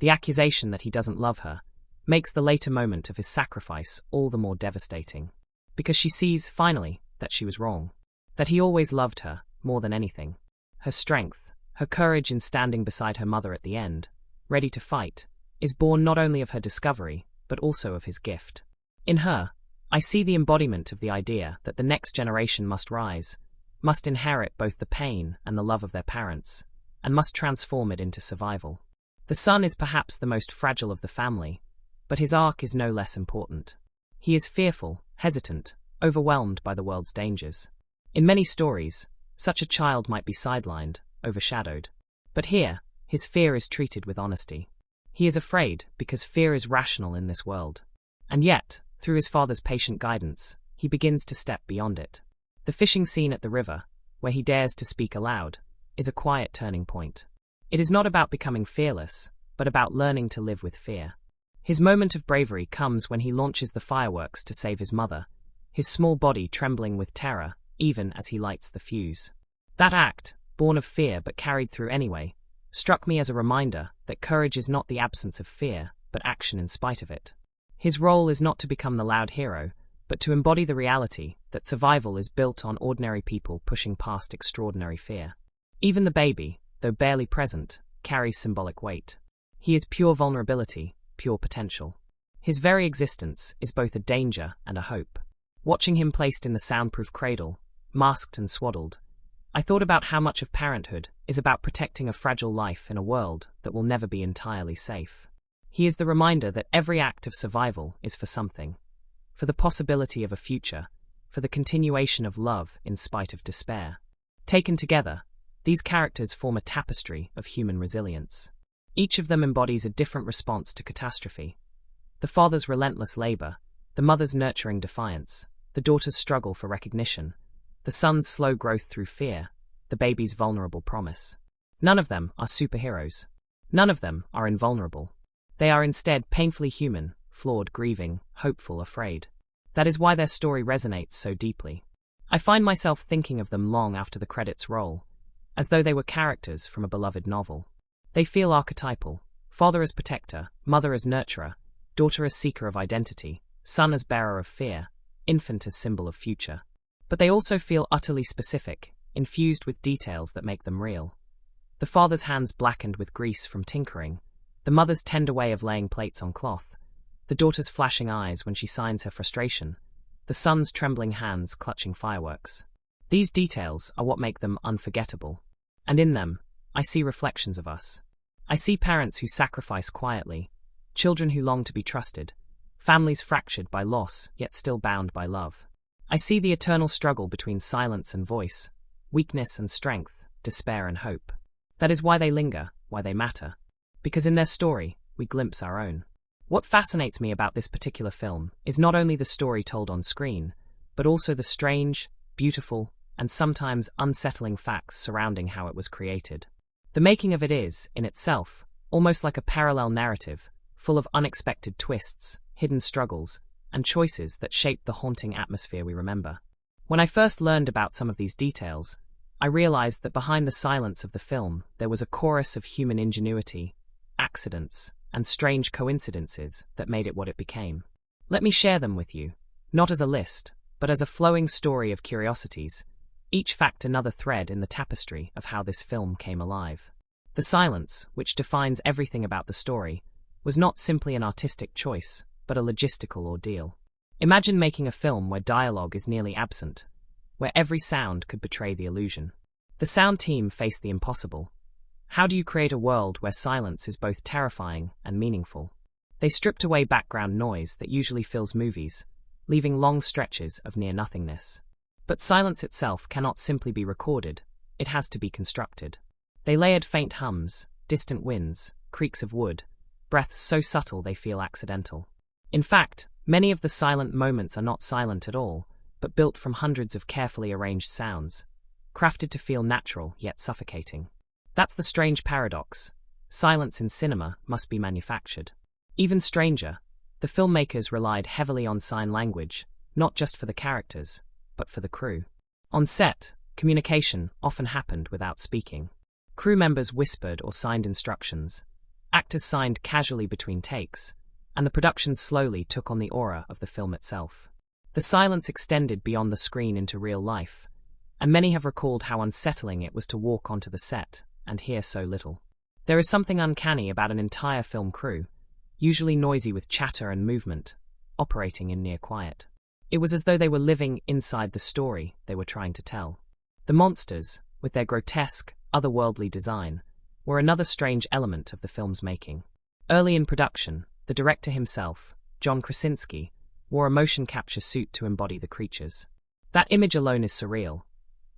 the accusation that he doesn't love her, makes the later moment of his sacrifice all the more devastating. Because she sees, finally, that she was wrong, that he always loved her, more than anything. Her strength, her courage in standing beside her mother at the end, ready to fight, is born not only of her discovery, but also of his gift. In her, I see the embodiment of the idea that the next generation must rise, must inherit both the pain and the love of their parents, and must transform it into survival. The son is perhaps the most fragile of the family, but his arc is no less important. He is fearful, hesitant, overwhelmed by the world's dangers. In many stories, such a child might be sidelined, overshadowed. But here, his fear is treated with honesty. He is afraid because fear is rational in this world. And yet, through his father's patient guidance, he begins to step beyond it. The fishing scene at the river, where he dares to speak aloud, is a quiet turning point. It is not about becoming fearless, but about learning to live with fear. His moment of bravery comes when he launches the fireworks to save his mother, his small body trembling with terror, even as he lights the fuse. That act, born of fear but carried through anyway, struck me as a reminder that courage is not the absence of fear, but action in spite of it. His role is not to become the loud hero, but to embody the reality that survival is built on ordinary people pushing past extraordinary fear. Even the baby, though barely present, carries symbolic weight. He is pure vulnerability, pure potential. His very existence is both a danger and a hope. Watching him placed in the soundproof cradle, masked and swaddled, I thought about how much of parenthood is about protecting a fragile life in a world that will never be entirely safe. He is the reminder that every act of survival is for something, for the possibility of a future, for the continuation of love in spite of despair. Taken together, these characters form a tapestry of human resilience. Each of them embodies a different response to catastrophe. The father's relentless labor, the mother's nurturing defiance, the daughter's struggle for recognition, the son's slow growth through fear, the baby's vulnerable promise. None of them are superheroes. None of them are invulnerable. They are instead painfully human, flawed, grieving, hopeful, afraid. That is why their story resonates so deeply. I find myself thinking of them long after the credits roll, as though they were characters from a beloved novel. They feel archetypal: father as protector, mother as nurturer, daughter as seeker of identity, son as bearer of fear, infant as symbol of future. But they also feel utterly specific, infused with details that make them real. The father's hands blackened with grease from tinkering, the mother's tender way of laying plates on cloth, the daughter's flashing eyes when she signs her frustration, the son's trembling hands clutching fireworks. These details are what make them unforgettable. And in them, I see reflections of us. I see parents who sacrifice quietly, children who long to be trusted, families fractured by loss yet still bound by love. I see the eternal struggle between silence and voice, weakness and strength, despair and hope. That is why they linger, why they matter. Because in their story, we glimpse our own. What fascinates me about this particular film is not only the story told on screen, but also the strange, beautiful, and sometimes unsettling facts surrounding how it was created. The making of it is, in itself, almost like a parallel narrative, full of unexpected twists, hidden struggles, and choices that shaped the haunting atmosphere we remember. When I first learned about some of these details, I realized that behind the silence of the film there was a chorus of human ingenuity, accidents, and strange coincidences that made it what it became. Let me share them with you, not as a list, but as a flowing story of curiosities, each fact another thread in the tapestry of how this film came alive. The silence, which defines everything about the story, was not simply an artistic choice, but a logistical ordeal. Imagine making a film where dialogue is nearly absent, where every sound could betray the illusion. The sound team faced the impossible. How do you create a world where silence is both terrifying and meaningful? They stripped away background noise that usually fills movies, leaving long stretches of near-nothingness. But silence itself cannot simply be recorded, it has to be constructed. They layered faint hums, distant winds, creaks of wood, breaths so subtle they feel accidental. In fact, many of the silent moments are not silent at all, but built from hundreds of carefully arranged sounds, crafted to feel natural yet suffocating. That's the strange paradox. Silence in cinema must be manufactured. Even stranger, the filmmakers relied heavily on sign language, not just for the characters, but for the crew. On set, communication often happened without speaking. Crew members whispered or signed instructions, actors signed casually between takes, and the production slowly took on the aura of the film itself. The silence extended beyond the screen into real life, and many have recalled how unsettling it was to walk onto the set and hear so little. There is something uncanny about an entire film crew, usually noisy with chatter and movement, operating in near quiet. It was as though they were living inside the story they were trying to tell. The monsters, with their grotesque, otherworldly design, were another strange element of the film's making. Early in production, The director himself, John Krasinski, wore a motion capture suit to embody the creatures. That image alone is surreal.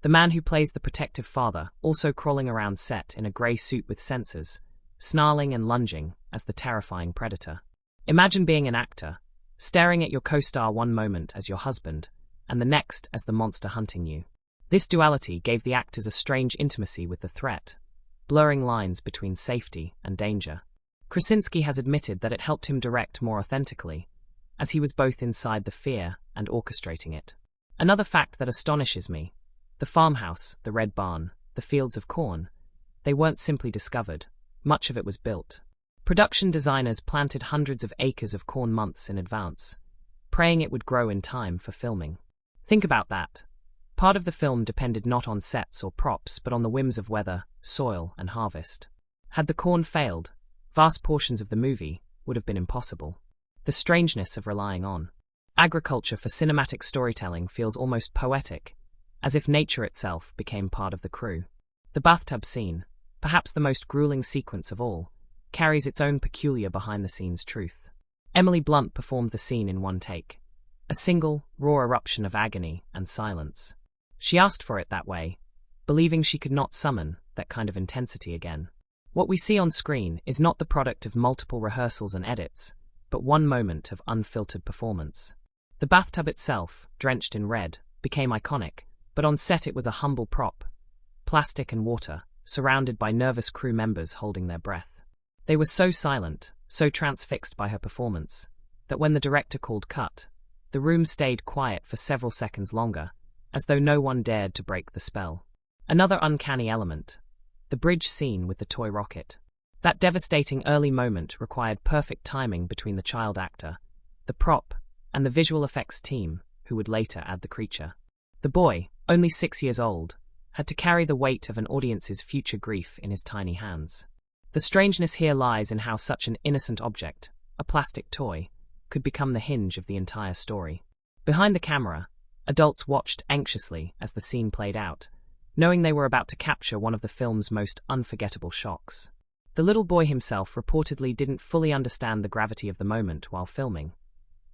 The man who plays the protective father also crawling around set in a grey suit with sensors, snarling and lunging as the terrifying predator. Imagine being an actor, staring at your co-star one moment as your husband, and the next as the monster hunting you. This duality gave the actors a strange intimacy with the threat, blurring lines between safety and danger. Krasinski has admitted that it helped him direct more authentically, as he was both inside the fear and orchestrating it. Another fact that astonishes me: the farmhouse, the red barn, the fields of corn, they weren't simply discovered, much of it was built. Production designers planted hundreds of acres of corn months in advance, praying it would grow in time for filming. Think about that. Part of the film depended not on sets or props but on the whims of weather, soil, and harvest. Had the corn failed, vast portions of the movie would have been impossible. The strangeness of relying on agriculture for cinematic storytelling feels almost poetic, as if nature itself became part of the crew. The bathtub scene, perhaps the most grueling sequence of all, carries its own peculiar behind-the-scenes truth. Emily Blunt performed the scene in one take, a single, raw eruption of agony and silence. She asked for it that way, believing she could not summon that kind of intensity again. What we see on screen is not the product of multiple rehearsals and edits, but one moment of unfiltered performance. The bathtub itself, drenched in red, became iconic, but on set it was a humble prop, plastic and water, surrounded by nervous crew members holding their breath. They were so silent, so transfixed by her performance, that when the director called cut, the room stayed quiet for several seconds longer, as though no one dared to break the spell. Another uncanny element: the bridge scene with the toy rocket. That devastating early moment required perfect timing between the child actor, the prop, and the visual effects team, who would later add the creature. The boy, only 6 years old, had to carry the weight of an audience's future grief in his tiny hands. The strangeness here lies in how such an innocent object, a plastic toy, could become the hinge of the entire story. Behind the camera, adults watched anxiously as the scene played out, knowing they were about to capture one of the film's most unforgettable shocks. The little boy himself reportedly didn't fully understand the gravity of the moment while filming.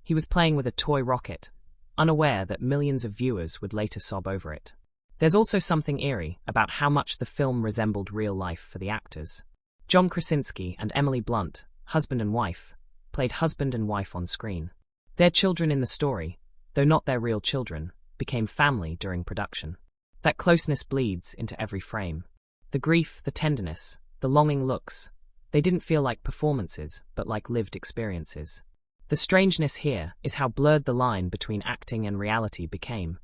He was playing with a toy rocket, unaware that millions of viewers would later sob over it. There's also something eerie about how much the film resembled real life for the actors. John Krasinski and Emily Blunt, husband and wife, played husband and wife on screen. Their children in the story, though not their real children, became family during production. That closeness bleeds into every frame. The grief, the tenderness, the longing looks, they didn't feel like performances, but like lived experiences. The strangeness here is how blurred the line between acting and reality became,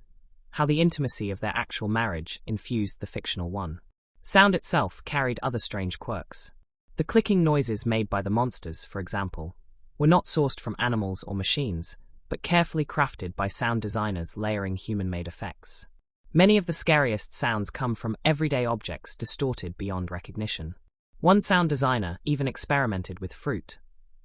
how the intimacy of their actual marriage infused the fictional one. Sound itself carried other strange quirks. The clicking noises made by the monsters, for example, were not sourced from animals or machines, but carefully crafted by sound designers layering human-made effects. Many of the scariest sounds come from everyday objects distorted beyond recognition. One sound designer even experimented with fruit,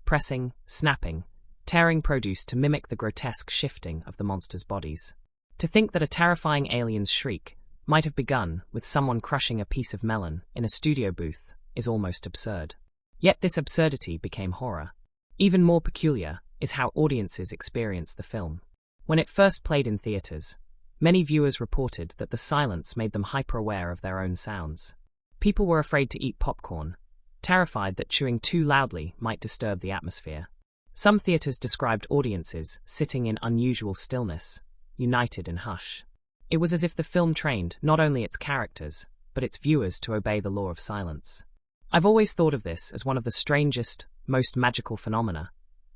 pressing, snapping, tearing produce to mimic the grotesque shifting of the monsters' bodies. To think that a terrifying alien's shriek might have begun with someone crushing a piece of melon in a studio booth is almost absurd. Yet this absurdity became horror. Even more peculiar is how audiences experienced the film. When it first played in theaters, many viewers reported that the silence made them hyper-aware of their own sounds. People were afraid to eat popcorn, terrified that chewing too loudly might disturb the atmosphere. Some theaters described audiences sitting in unusual stillness, united in hush. It was as if the film trained not only its characters, but its viewers to obey the law of silence. I've always thought of this as one of the strangest, most magical phenomena,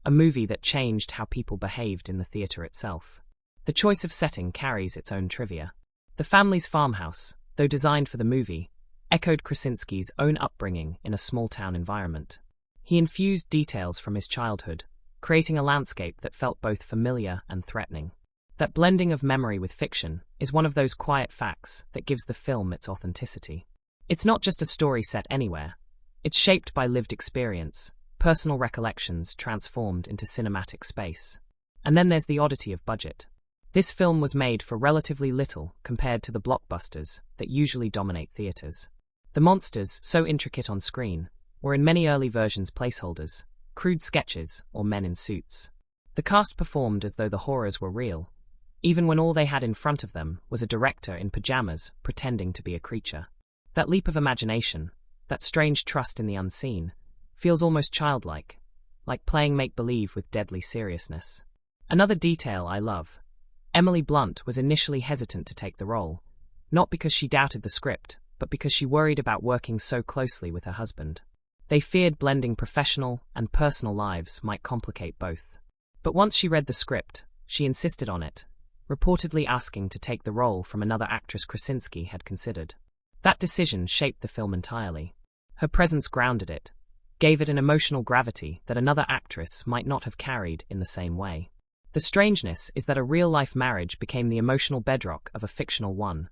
a movie that changed how people behaved in the theater itself. The choice of setting carries its own trivia. The family's farmhouse, though designed for the movie, echoed Krasinski's own upbringing in a small-town environment. He infused details from his childhood, creating a landscape that felt both familiar and threatening. That blending of memory with fiction is one of those quiet facts that gives the film its authenticity. It's not just a story set anywhere. It's shaped by lived experience, personal recollections transformed into cinematic space. And then there's the oddity of budget. This film was made for relatively little compared to the blockbusters that usually dominate theaters. The monsters, so intricate on screen, were in many early versions placeholders, crude sketches or men in suits. The cast performed as though the horrors were real, even when all they had in front of them was a director in pajamas pretending to be a creature. That leap of imagination, that strange trust in the unseen, feels almost childlike, like playing make-believe with deadly seriousness. Another detail I love: Emily Blunt was initially hesitant to take the role, not because she doubted the script, but because she worried about working so closely with her husband. They feared blending professional and personal lives might complicate both. But once she read the script, she insisted on it, reportedly asking to take the role from another actress Krasinski had considered. That decision shaped the film entirely. Her presence grounded it, gave it an emotional gravity that another actress might not have carried in the same way. The strangeness is that a real-life marriage became the emotional bedrock of a fictional one,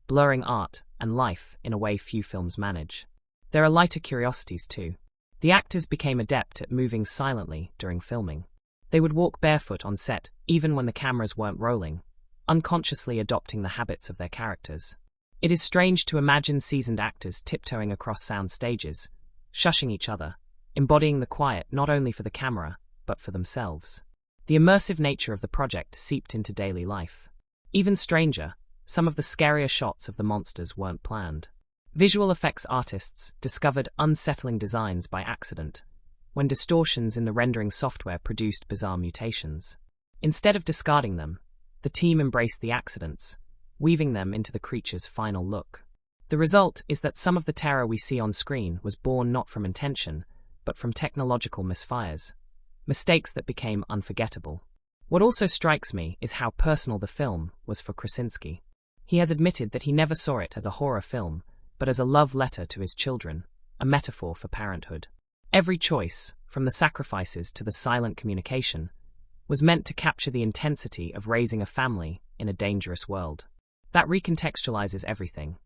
blurring art and life in a way few films manage. There are lighter curiosities too. The actors became adept at moving silently during filming. They would walk barefoot on set even when the cameras weren't rolling, unconsciously adopting the habits of their characters. It is strange to imagine seasoned actors tiptoeing across sound stages, shushing each other, embodying the quiet not only for the camera, but for themselves. The immersive nature of the project seeped into daily life. Even stranger, some of the scarier shots of the monsters weren't planned. Visual effects artists discovered unsettling designs by accident, when distortions in the rendering software produced bizarre mutations. Instead of discarding them, the team embraced the accidents, weaving them into the creature's final look. The result is that some of the terror we see on screen was born not from intention, but from technological misfires, mistakes that became unforgettable. What also strikes me is how personal the film was for Krasinski. He has admitted that he never saw it as a horror film, but as a love letter to his children, a metaphor for parenthood. Every choice, from the sacrifices to the silent communication, was meant to capture the intensity of raising a family in a dangerous world. That recontextualizes everything.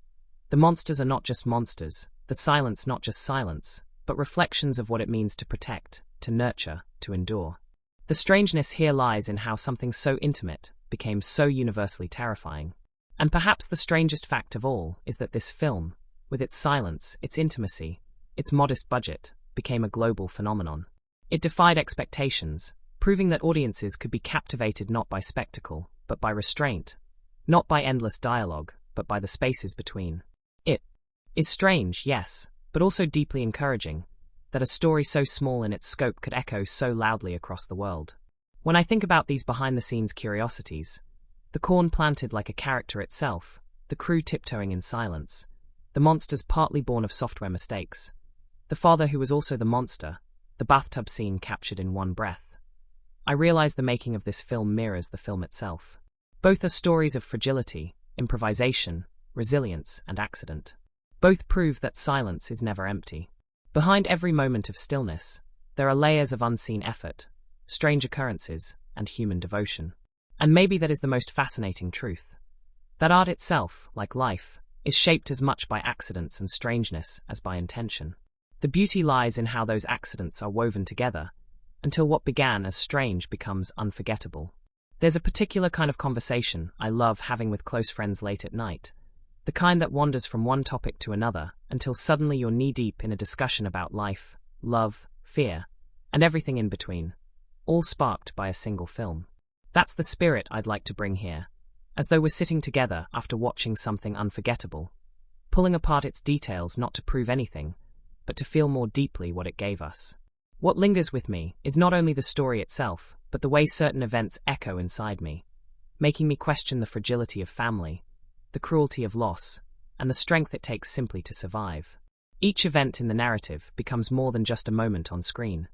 The monsters are not just monsters, the silence not just silence, but reflections of what it means to protect, to nurture, to endure. The strangeness here lies in how something so intimate became so universally terrifying. And perhaps the strangest fact of all is that this film, with its silence, its intimacy, its modest budget, became a global phenomenon. It defied expectations, proving that audiences could be captivated not by spectacle, but by restraint, not by endless dialogue, but by the spaces between. It is strange, yes, but also deeply encouraging, that a story so small in its scope could echo so loudly across the world. When I think about these behind-the-scenes curiosities, the corn planted like a character itself, the crew tiptoeing in silence, the monsters partly born of software mistakes, the father who was also the monster, the bathtub scene captured in one breath, I realize the making of this film mirrors the film itself. Both are stories of fragility, improvisation, resilience, and accident. Both prove that silence is never empty. Behind every moment of stillness, there are layers of unseen effort, strange occurrences, and human devotion. And maybe that is the most fascinating truth. That art itself, like life, is shaped as much by accidents and strangeness as by intention. The beauty lies in how those accidents are woven together, until what began as strange becomes unforgettable. There's a particular kind of conversation I love having with close friends late at night, the kind that wanders from one topic to another until suddenly you're knee-deep in a discussion about life, love, fear, and everything in between, all sparked by a single film. That's the spirit I'd like to bring here, as though we're sitting together after watching something unforgettable, pulling apart its details not to prove anything, but to feel more deeply what it gave us. What lingers with me is not only the story itself, but the way certain events echo inside me, making me question the fragility of family, the cruelty of loss, and the strength it takes simply to survive. Each event in the narrative becomes more than just a moment on screen.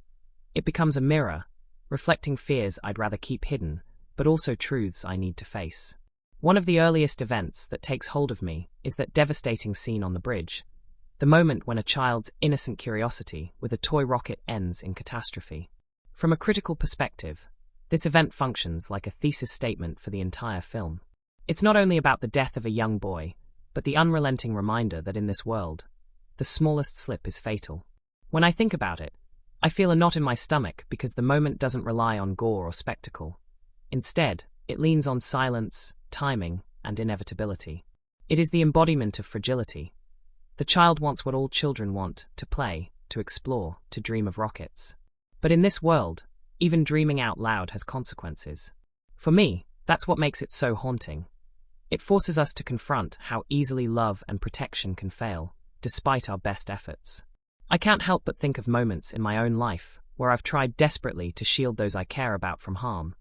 It becomes a mirror, reflecting fears I'd rather keep hidden, but also truths I need to face. One of the earliest events that takes hold of me is that devastating scene on the bridge, the moment when a child's innocent curiosity with a toy rocket ends in catastrophe. From a critical perspective, this event functions like a thesis statement for the entire film. It's not only about the death of a young boy, but the unrelenting reminder that in this world, the smallest slip is fatal. When I think about it, I feel a knot in my stomach because the moment doesn't rely on gore or spectacle. Instead, it leans on silence, timing, and inevitability. It is the embodiment of fragility. The child wants what all children want, to play, to explore, to dream of rockets. But in this world, even dreaming out loud has consequences. For me, that's what makes it so haunting. It forces us to confront how easily love and protection can fail, despite our best efforts. I can't help but think of moments in my own life where I've tried desperately to shield those I care about from harm,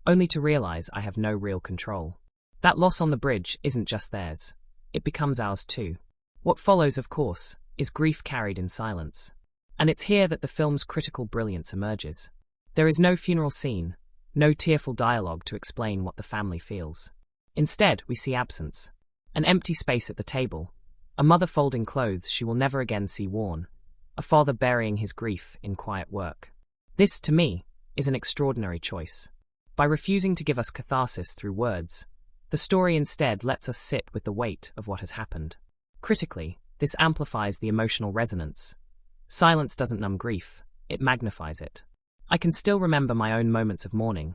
only to realize I have no real control. That loss on the bridge isn't just theirs. It becomes ours too. What follows, of course, is grief carried in silence. And it's here that the film's critical brilliance emerges. There is no funeral scene, no tearful dialogue to explain what the family feels. Instead, we see absence. An empty space at the table, a mother folding clothes she will never again see worn, a father burying his grief in quiet work. This, to me, is an extraordinary choice. By refusing to give us catharsis through words, the story instead lets us sit with the weight of what has happened. Critically, this amplifies the emotional resonance. Silence doesn't numb grief, it magnifies it. I can still remember my own moments of mourning,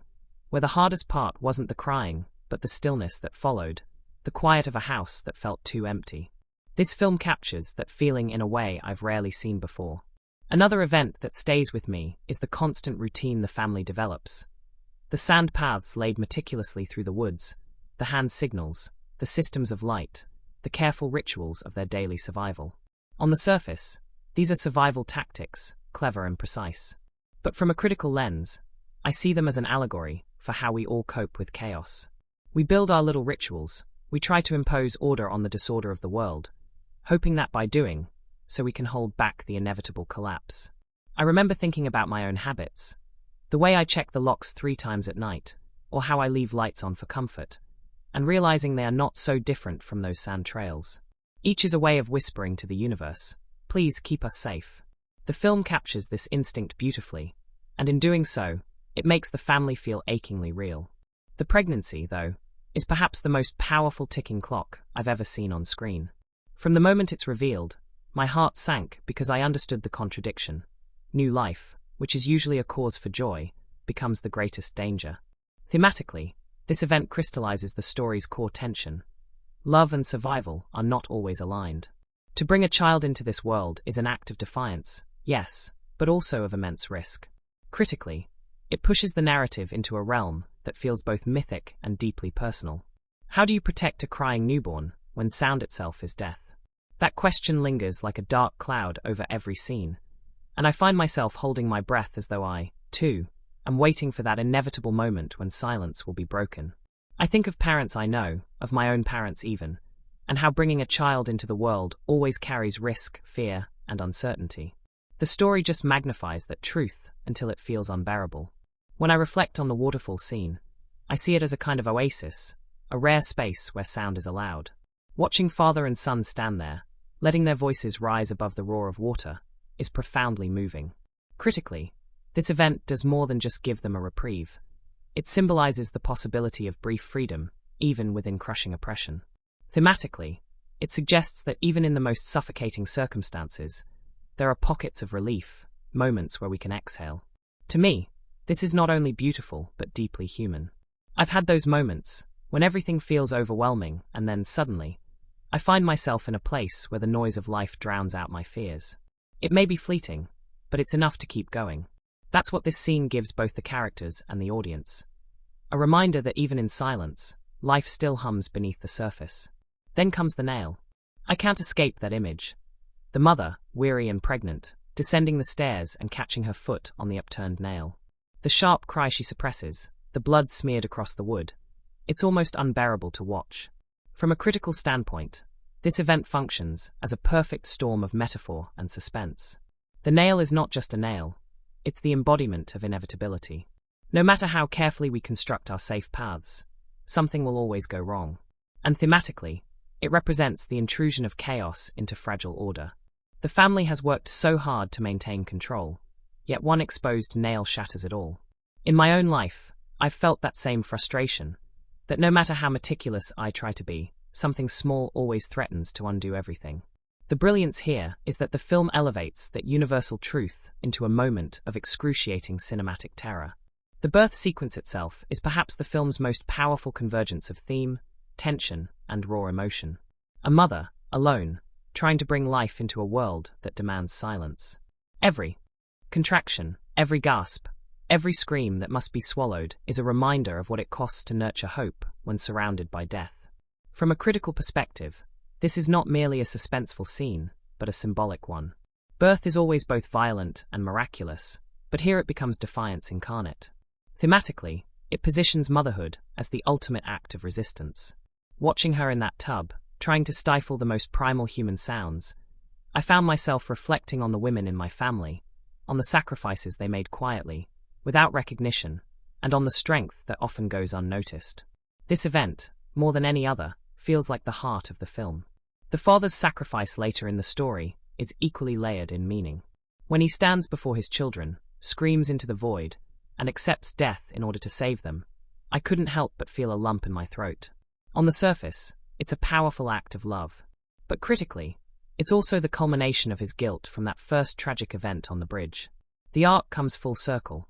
where the hardest part wasn't the crying, but the stillness that followed, the quiet of a house that felt too empty. This film captures that feeling in a way I've rarely seen before. Another event that stays with me is the constant routine the family develops. The sand paths laid meticulously through the woods, the hand signals, the systems of light, the careful rituals of their daily survival. On the surface, these are survival tactics, clever and precise. But from a critical lens, I see them as an allegory for how we all cope with chaos. We build our little rituals, we try to impose order on the disorder of the world, hoping that by doing so we can hold back the inevitable collapse. I remember thinking about my own habits, the way I check the locks 3 times at night, or how I leave lights on for comfort, and realizing they are not so different from those sand trails. Each is a way of whispering to the universe, please keep us safe. The film captures this instinct beautifully, and in doing so, it makes the family feel achingly real. The pregnancy, though, is perhaps the most powerful ticking clock I've ever seen on screen. From the moment it's revealed, my heart sank because I understood the contradiction. New life, which is usually a cause for joy, becomes the greatest danger. Thematically, this event crystallizes the story's core tension. Love and survival are not always aligned. To bring a child into this world is an act of defiance, yes, but also of immense risk. Critically, it pushes the narrative into a realm that feels both mythic and deeply personal. How do you protect a crying newborn when sound itself is death? That question lingers like a dark cloud over every scene, and I find myself holding my breath as though I, too, am waiting for that inevitable moment when silence will be broken. I think of parents I know, of my own parents even, and how bringing a child into the world always carries risk, fear, and uncertainty. The story just magnifies that truth until it feels unbearable. When I reflect on the waterfall scene, I see it as a kind of oasis, a rare space where sound is allowed. Watching father and son stand there, letting their voices rise above the roar of water, is profoundly moving. Critically, this event does more than just give them a reprieve. It symbolizes the possibility of brief freedom, even within crushing oppression. Thematically, it suggests that even in the most suffocating circumstances, there are pockets of relief, moments where we can exhale. To me, this is not only beautiful but deeply human. I've had those moments, when everything feels overwhelming and then suddenly, I find myself in a place where the noise of life drowns out my fears. It may be fleeting, but it's enough to keep going. That's what this scene gives both the characters and the audience. A reminder that even in silence, life still hums beneath the surface. Then comes the nail. I can't escape that image. The mother, weary and pregnant, descending the stairs and catching her foot on the upturned nail. The sharp cry she suppresses, the blood smeared across the wood. It's almost unbearable to watch. From a critical standpoint, this event functions as a perfect storm of metaphor and suspense. The nail is not just a nail, it's the embodiment of inevitability. No matter how carefully we construct our safe paths, something will always go wrong. And thematically, it represents the intrusion of chaos into fragile order. The family has worked so hard to maintain control, yet one exposed nail shatters it all. In my own life, I've felt that same frustration, that no matter how meticulous I try to be, something small always threatens to undo everything. The brilliance here is that the film elevates that universal truth into a moment of excruciating cinematic terror. The birth sequence itself is perhaps the film's most powerful convergence of theme, tension, and raw emotion. A mother, alone, trying to bring life into a world that demands silence. Every contraction, Every gasp, every scream that must be swallowed is a reminder of what it costs to nurture hope when surrounded by death. From a critical perspective, this is not merely a suspenseful scene, but a symbolic one. Birth is always both violent and miraculous, but here it becomes defiance incarnate. Thematically, it positions motherhood as the ultimate act of resistance. Watching her in that tub, trying to stifle the most primal human sounds, I found myself reflecting on the women in my family, on the sacrifices they made quietly, without recognition, and on the strength that often goes unnoticed. This event, more than any other, feels like the heart of the film. The father's sacrifice later in the story is equally layered in meaning. When he stands before his children, screams into the void, and accepts death in order to save them, I couldn't help but feel a lump in my throat. On the surface, it's a powerful act of love. But critically, it's also the culmination of his guilt from that first tragic event on the bridge. The arc comes full circle.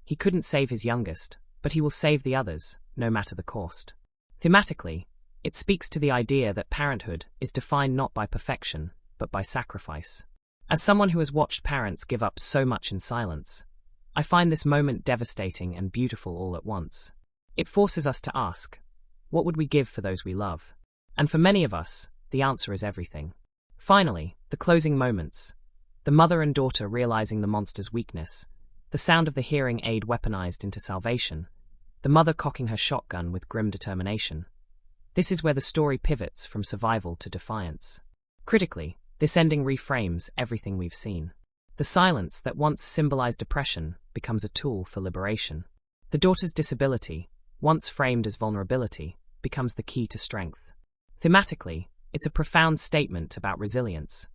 He couldn't save his youngest, but he will save the others, no matter the cost. Thematically, it speaks to the idea that parenthood is defined not by perfection, but by sacrifice. As someone who has watched parents give up so much in silence, I find this moment devastating and beautiful all at once. It forces us to ask, what would we give for those we love? And for many of us, the answer is everything. Finally, the closing moments. The mother and daughter realizing the monster's weakness, the sound of the hearing aid weaponized into salvation, the mother cocking her shotgun with grim determination. This is where the story pivots from survival to defiance. Critically, this ending reframes everything we've seen. The silence that once symbolized oppression becomes a tool for liberation. The daughter's disability, once framed as vulnerability, becomes the key to strength. Thematically, it's a profound statement about resilience.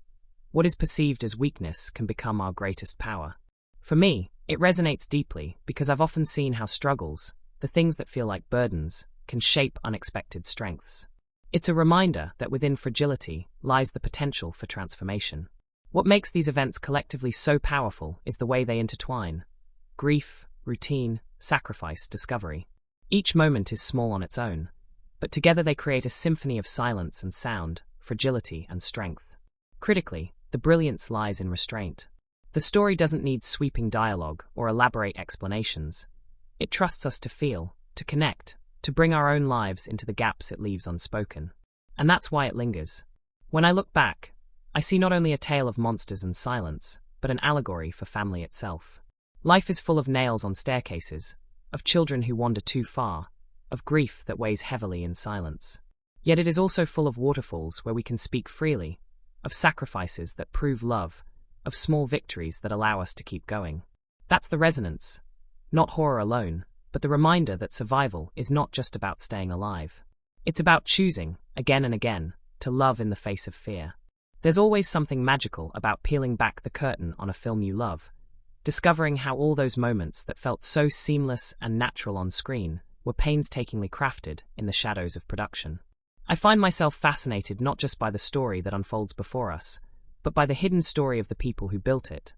What is perceived as weakness can become our greatest power. For me, it resonates deeply because I've often seen how struggles, the things that feel like burdens, can shape unexpected strengths. It's a reminder that within fragility lies the potential for transformation. What makes these events collectively so powerful is the way they intertwine. Grief, routine, sacrifice, discovery. Each moment is small on its own, but together they create a symphony of silence and sound, fragility and strength. Critically, the brilliance lies in restraint. The story doesn't need sweeping dialogue or elaborate explanations. It trusts us to feel, to connect, to bring our own lives into the gaps it leaves unspoken. And that's why it lingers. When I look back, I see not only a tale of monsters and silence, but an allegory for family itself. Life is full of nails on staircases, of children who wander too far, of grief that weighs heavily in silence. Yet it is also full of waterfalls where we can speak freely, of sacrifices that prove love, of small victories that allow us to keep going. That's the resonance. Not horror alone, but the reminder that survival is not just about staying alive. It's about choosing, again and again, to love in the face of fear. There's always something magical about peeling back the curtain on a film you love, discovering how all those moments that felt so seamless and natural on screen were painstakingly crafted in the shadows of production. I find myself fascinated not just by the story that unfolds before us, but by the hidden story of the people who built it.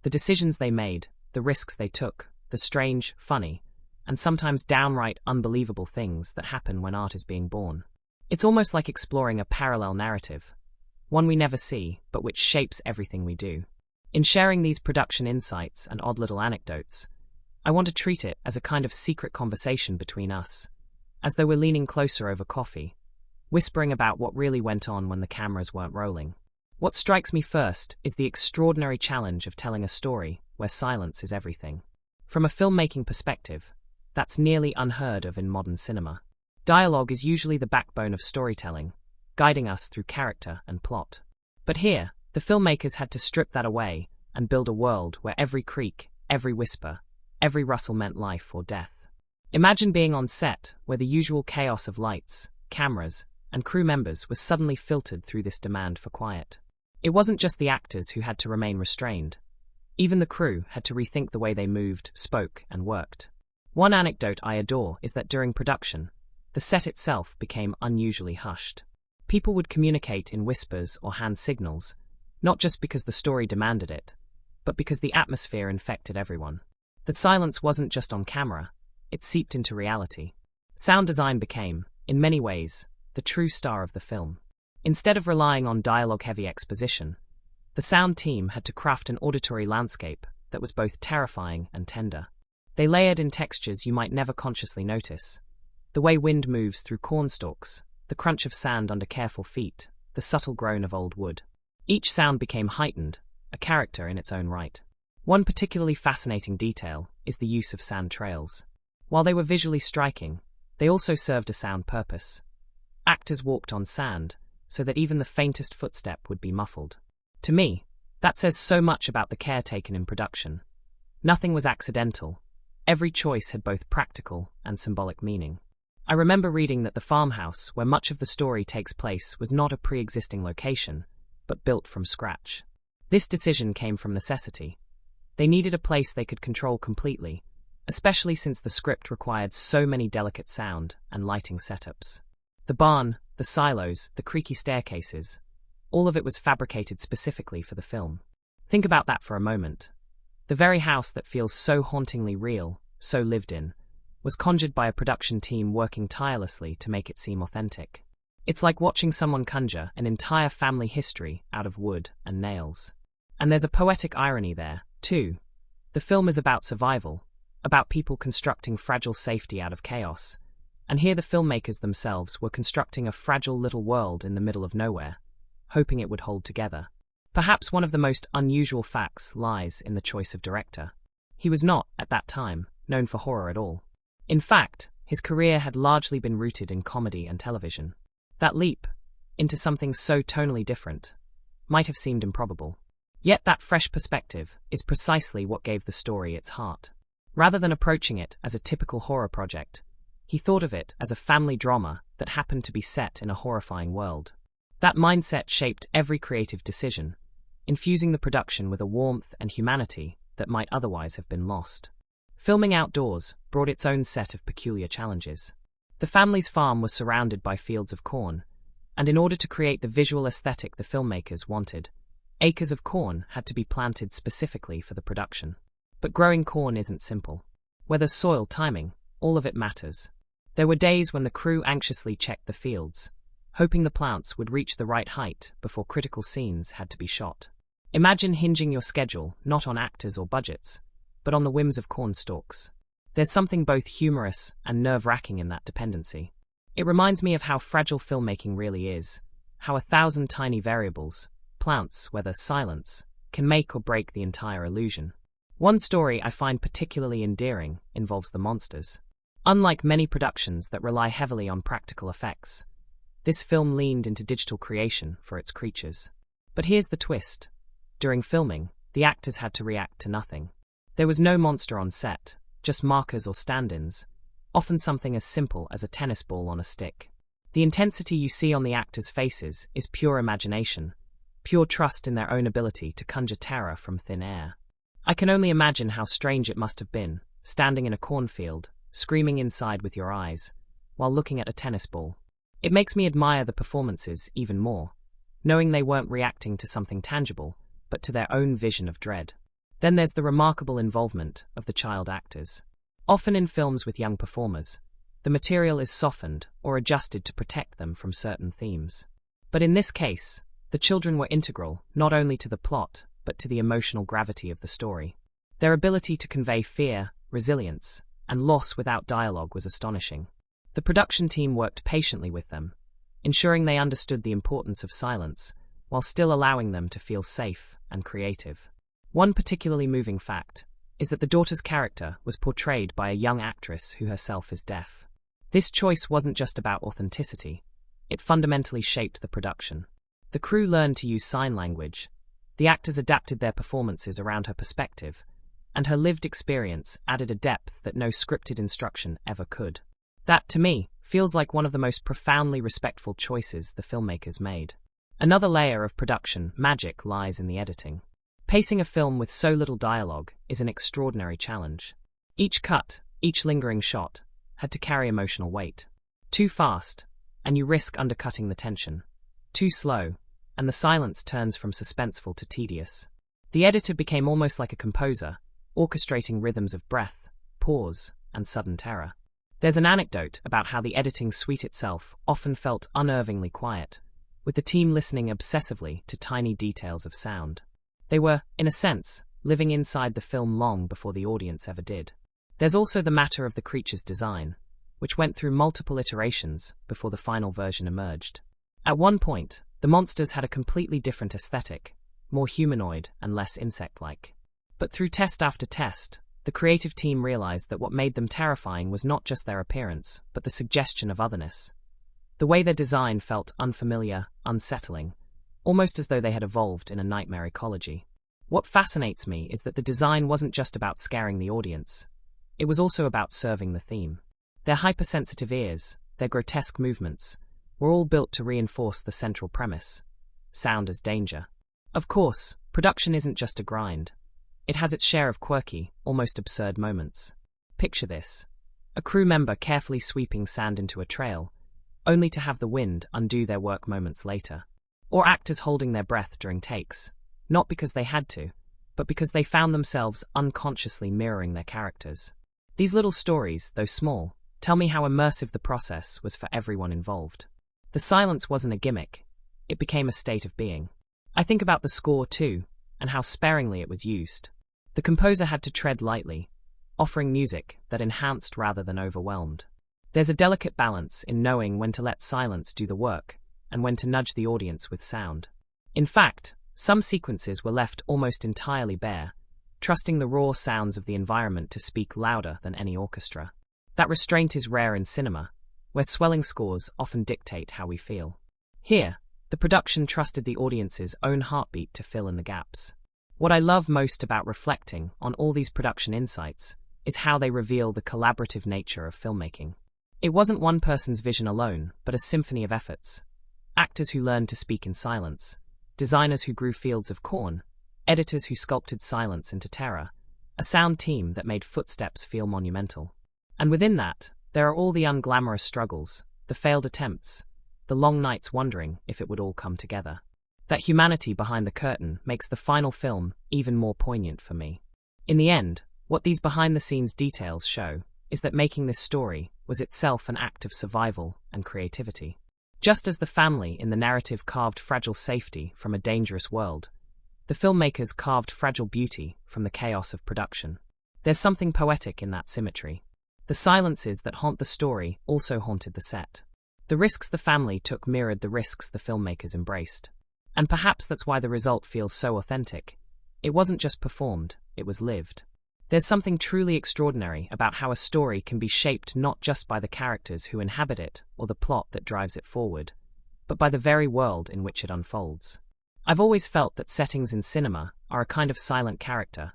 The decisions they made, the risks they took, the strange, funny, and sometimes downright unbelievable things that happen when art is being born. It's almost like exploring a parallel narrative, one we never see, but which shapes everything we do. In sharing these production insights and odd little anecdotes, I want to treat it as a kind of secret conversation between us, as though we're leaning closer over coffee, whispering about what really went on when the cameras weren't rolling. What strikes me first is the extraordinary challenge of telling a story where silence is everything. From a filmmaking perspective, that's nearly unheard of in modern cinema. Dialogue is usually the backbone of storytelling, guiding us through character and plot. But here, the filmmakers had to strip that away and build a world where every creak, every whisper, every rustle meant life or death. Imagine being on set where the usual chaos of lights, cameras, and crew members was suddenly filtered through this demand for quiet. It wasn't just the actors who had to remain restrained. Even the crew had to rethink the way they moved, spoke, and worked. One anecdote I adore is that during production, the set itself became unusually hushed. People would communicate in whispers or hand signals, not just because the story demanded it, but because the atmosphere infected everyone. The silence wasn't just on camera, it seeped into reality. Sound design became, in many ways, the true star of the film. Instead of relying on dialogue-heavy exposition, the sound team had to craft an auditory landscape that was both terrifying and tender. They layered in textures you might never consciously notice. The way wind moves through cornstalks, the crunch of sand under careful feet, the subtle groan of old wood. Each sound became heightened, a character in its own right. One particularly fascinating detail is the use of sand trails. While they were visually striking, they also served a sound purpose. Actors walked on sand, so that even the faintest footstep would be muffled. To me, that says so much about the care taken in production. Nothing was accidental. Every choice had both practical and symbolic meaning. I remember reading that the farmhouse where much of the story takes place was not a pre-existing location, but built from scratch. This decision came from necessity. They needed a place they could control completely, especially since the script required so many delicate sound and lighting setups. The barn, the silos, the creaky staircases, all of it was fabricated specifically for the film. Think about that for a moment. The very house that feels so hauntingly real, so lived in, was conjured by a production team working tirelessly to make it seem authentic. It's like watching someone conjure an entire family history out of wood and nails. And there's a poetic irony there, too. The film is about survival, about people constructing fragile safety out of chaos, and here the filmmakers themselves were constructing a fragile little world in the middle of nowhere, hoping it would hold together. Perhaps one of the most unusual facts lies in the choice of director. He was not, at that time, known for horror at all. In fact, his career had largely been rooted in comedy and television. That leap into something so tonally different might have seemed improbable. Yet that fresh perspective is precisely what gave the story its heart. Rather than approaching it as a typical horror project, he thought of it as a family drama that happened to be set in a horrifying world. That mindset shaped every creative decision, infusing the production with a warmth and humanity that might otherwise have been lost. Filming outdoors brought its own set of peculiar challenges. The family's farm was surrounded by fields of corn, and in order to create the visual aesthetic the filmmakers wanted, acres of corn had to be planted specifically for the production. But growing corn isn't simple. Weather, soil, timing, all of it matters. There were days when the crew anxiously checked the fields, hoping the plants would reach the right height before critical scenes had to be shot. Imagine hinging your schedule not on actors or budgets, but on the whims of corn stalks. There's something both humorous and nerve-wracking in that dependency. It reminds me of how fragile filmmaking really is, how 1,000 tiny variables, plants, weather, silence, can make or break the entire illusion. One story I find particularly endearing involves the monsters. Unlike many productions that rely heavily on practical effects, this film leaned into digital creation for its creatures. But here's the twist. During filming, the actors had to react to nothing. There was no monster on set, just markers or stand-ins, often something as simple as a tennis ball on a stick. The intensity you see on the actors' faces is pure imagination, pure trust in their own ability to conjure terror from thin air. I can only imagine how strange it must have been, standing in a cornfield, screaming inside with your eyes, while looking at a tennis ball. It makes me admire the performances even more, knowing they weren't reacting to something tangible, but to their own vision of dread. Then there's the remarkable involvement of the child actors. Often in films with young performers, the material is softened or adjusted to protect them from certain themes. But in this case, the children were integral not only to the plot, but to the emotional gravity of the story. Their ability to convey fear, resilience, and loss without dialogue was astonishing. The production team worked patiently with them, ensuring they understood the importance of silence, while still allowing them to feel safe and creative. One particularly moving fact is that the daughter's character was portrayed by a young actress who herself is deaf. This choice wasn't just about authenticity, it fundamentally shaped the production. The crew learned to use sign language, the actors adapted their performances around her perspective, and her lived experience added a depth that no scripted instruction ever could. That, to me, feels like one of the most profoundly respectful choices the filmmakers made. Another layer of production magic lies in the editing. Pacing a film with so little dialogue is an extraordinary challenge. Each cut, each lingering shot, had to carry emotional weight. Too fast, and you risk undercutting the tension. Too slow, and the silence turns from suspenseful to tedious. The editor became almost like a composer, orchestrating rhythms of breath, pause, and sudden terror. There's an anecdote about how the editing suite itself often felt unnervingly quiet, with the team listening obsessively to tiny details of sound. They were, in a sense, living inside the film long before the audience ever did. There's also the matter of the creature's design, which went through multiple iterations before the final version emerged. At one point, the monsters had a completely different aesthetic, more humanoid and less insect-like. But through test after test, the creative team realized that what made them terrifying was not just their appearance, but the suggestion of otherness. The way their design felt unfamiliar, unsettling, almost as though they had evolved in a nightmare ecology. What fascinates me is that the design wasn't just about scaring the audience. It was also about serving the theme. Their hypersensitive ears, their grotesque movements, were all built to reinforce the central premise: sound as danger. Of course, production isn't just a grind. It has its share of quirky, almost absurd moments. Picture this: a crew member carefully sweeping sand into a trail, only to have the wind undo their work moments later. Or actors holding their breath during takes, not because they had to, but because they found themselves unconsciously mirroring their characters. These little stories, though small, tell me how immersive the process was for everyone involved. The silence wasn't a gimmick, it became a state of being. I think about the score too, and how sparingly it was used. The composer had to tread lightly, offering music that enhanced rather than overwhelmed. There's a delicate balance in knowing when to let silence do the work, and when to nudge the audience with sound. In fact, some sequences were left almost entirely bare, trusting the raw sounds of the environment to speak louder than any orchestra. That restraint is rare in cinema, where swelling scores often dictate how we feel. Here, the production trusted the audience's own heartbeat to fill in the gaps. What I love most about reflecting on all these production insights is how they reveal the collaborative nature of filmmaking. It wasn't one person's vision alone, but a symphony of efforts. Actors who learned to speak in silence, designers who grew fields of corn, editors who sculpted silence into terror, a sound team that made footsteps feel monumental. And within that, there are all the unglamorous struggles, the failed attempts, the long nights wondering if it would all come together. That humanity behind the curtain makes the final film even more poignant for me. In the end, what these behind-the-scenes details show is that making this story was itself an act of survival and creativity. Just as the family in the narrative carved fragile safety from a dangerous world, the filmmakers carved fragile beauty from the chaos of production. There's something poetic in that symmetry. The silences that haunt the story also haunted the set. The risks the family took mirrored the risks the filmmakers embraced. And perhaps that's why the result feels so authentic. It wasn't just performed, it was lived. There's something truly extraordinary about how a story can be shaped not just by the characters who inhabit it or the plot that drives it forward, but by the very world in which it unfolds. I've always felt that settings in cinema are a kind of silent character,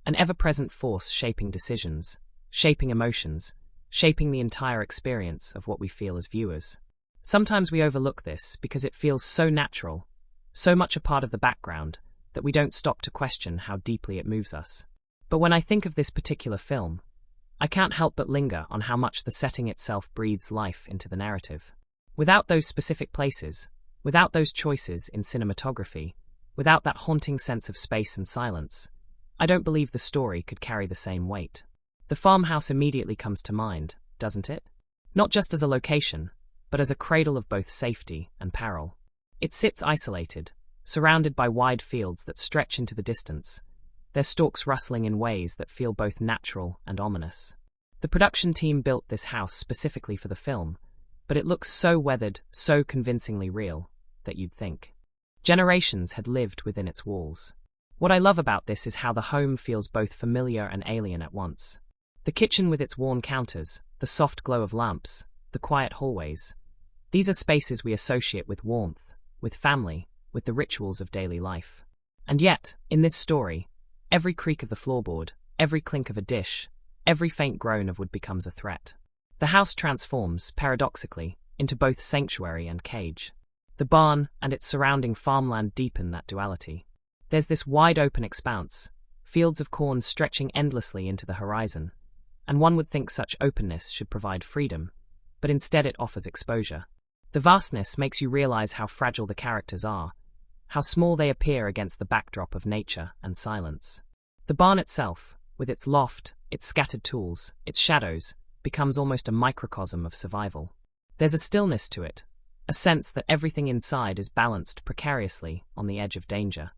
an ever-present force shaping decisions, shaping emotions, shaping the entire experience of what we feel as viewers. Sometimes we overlook this because it feels so natural, so much a part of the background, that we don't stop to question how deeply it moves us. But when I think of this particular film, I can't help but linger on how much the setting itself breathes life into the narrative. Without those specific places, without those choices in cinematography, without that haunting sense of space and silence, I don't believe the story could carry the same weight. The farmhouse immediately comes to mind, doesn't it? Not just as a location, but as a cradle of both safety and peril. It sits isolated, surrounded by wide fields that stretch into the distance, their stalks rustling in ways that feel both natural and ominous. The production team built this house specifically for the film, but it looks so weathered, so convincingly real, that you'd think generations had lived within its walls. What I love about this is how the home feels both familiar and alien at once. The kitchen with its worn counters, the soft glow of lamps, the quiet hallways. These are spaces we associate with warmth, with family, with the rituals of daily life. And yet, in this story, every creak of the floorboard, every clink of a dish, every faint groan of wood becomes a threat. The house transforms, paradoxically, into both sanctuary and cage. The barn and its surrounding farmland deepen that duality. There's this wide-open expanse, fields of corn stretching endlessly into the horizon, and one would think such openness should provide freedom, but instead it offers exposure. The vastness makes you realize how fragile the characters are, how small they appear against the backdrop of nature and silence. The barn itself, with its loft, its scattered tools, its shadows, becomes almost a microcosm of survival. There's a stillness to it, a sense that everything inside is balanced precariously on the edge of danger.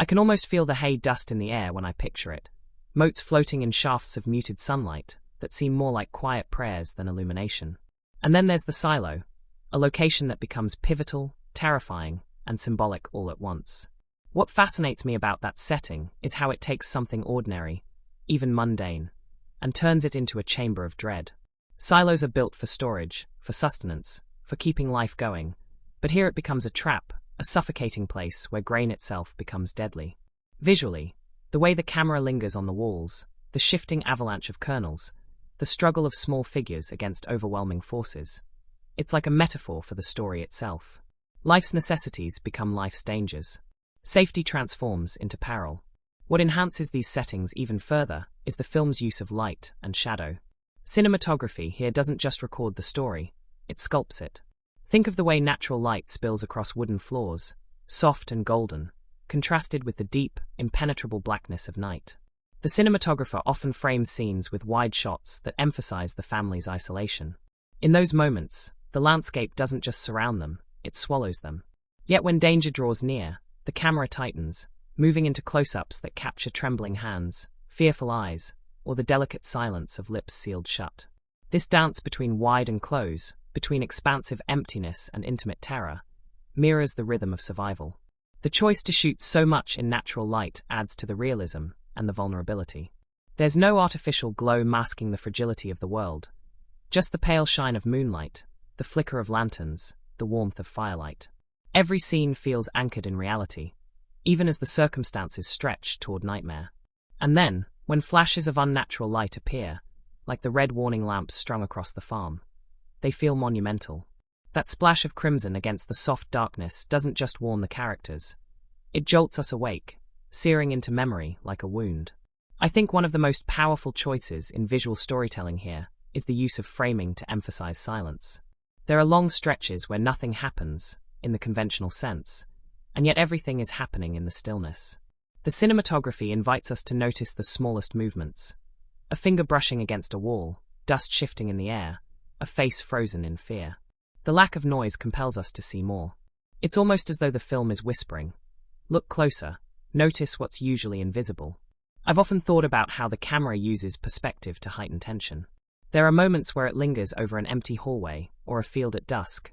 I can almost feel the hay dust in the air when I picture it, motes floating in shafts of muted sunlight that seem more like quiet prayers than illumination. And then there's the silo, a location that becomes pivotal, terrifying, and symbolic all at once. What fascinates me about that setting is how it takes something ordinary, even mundane, and turns it into a chamber of dread. Silos are built for storage, for sustenance, for keeping life going, but here it becomes a trap, a suffocating place where grain itself becomes deadly. Visually, the way the camera lingers on the walls, the shifting avalanche of kernels, the struggle of small figures against overwhelming forces. It's like a metaphor for the story itself. Life's necessities become life's dangers. Safety transforms into peril. What enhances these settings even further is the film's use of light and shadow. Cinematography here doesn't just record the story, it sculpts it. Think of the way natural light spills across wooden floors, soft and golden, contrasted with the deep, impenetrable blackness of night. The cinematographer often frames scenes with wide shots that emphasize the family's isolation. In those moments, the landscape doesn't just surround them, it swallows them. Yet when danger draws near, the camera tightens, moving into close-ups that capture trembling hands, fearful eyes, or the delicate silence of lips sealed shut. This dance between wide and close, between expansive emptiness and intimate terror, mirrors the rhythm of survival. The choice to shoot so much in natural light adds to the realism and the vulnerability. There's no artificial glow masking the fragility of the world, just the pale shine of moonlight, the flicker of lanterns, the warmth of firelight. Every scene feels anchored in reality, even as the circumstances stretch toward nightmare. And then, when flashes of unnatural light appear, like the red warning lamps strung across the farm, they feel monumental. That splash of crimson against the soft darkness doesn't just warn the characters. It jolts us awake, searing into memory like a wound. I think one of the most powerful choices in visual storytelling here is the use of framing to emphasize silence. There are long stretches where nothing happens, in the conventional sense, and yet everything is happening in the stillness. The cinematography invites us to notice the smallest movements. A finger brushing against a wall, dust shifting in the air, a face frozen in fear. The lack of noise compels us to see more. It's almost as though the film is whispering, "Look closer, notice what's usually invisible." I've often thought about how the camera uses perspective to heighten tension. There are moments where it lingers over an empty hallway or a field at dusk,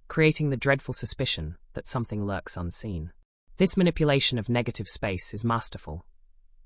creating the dreadful suspicion that something lurks unseen. This manipulation of negative space is masterful.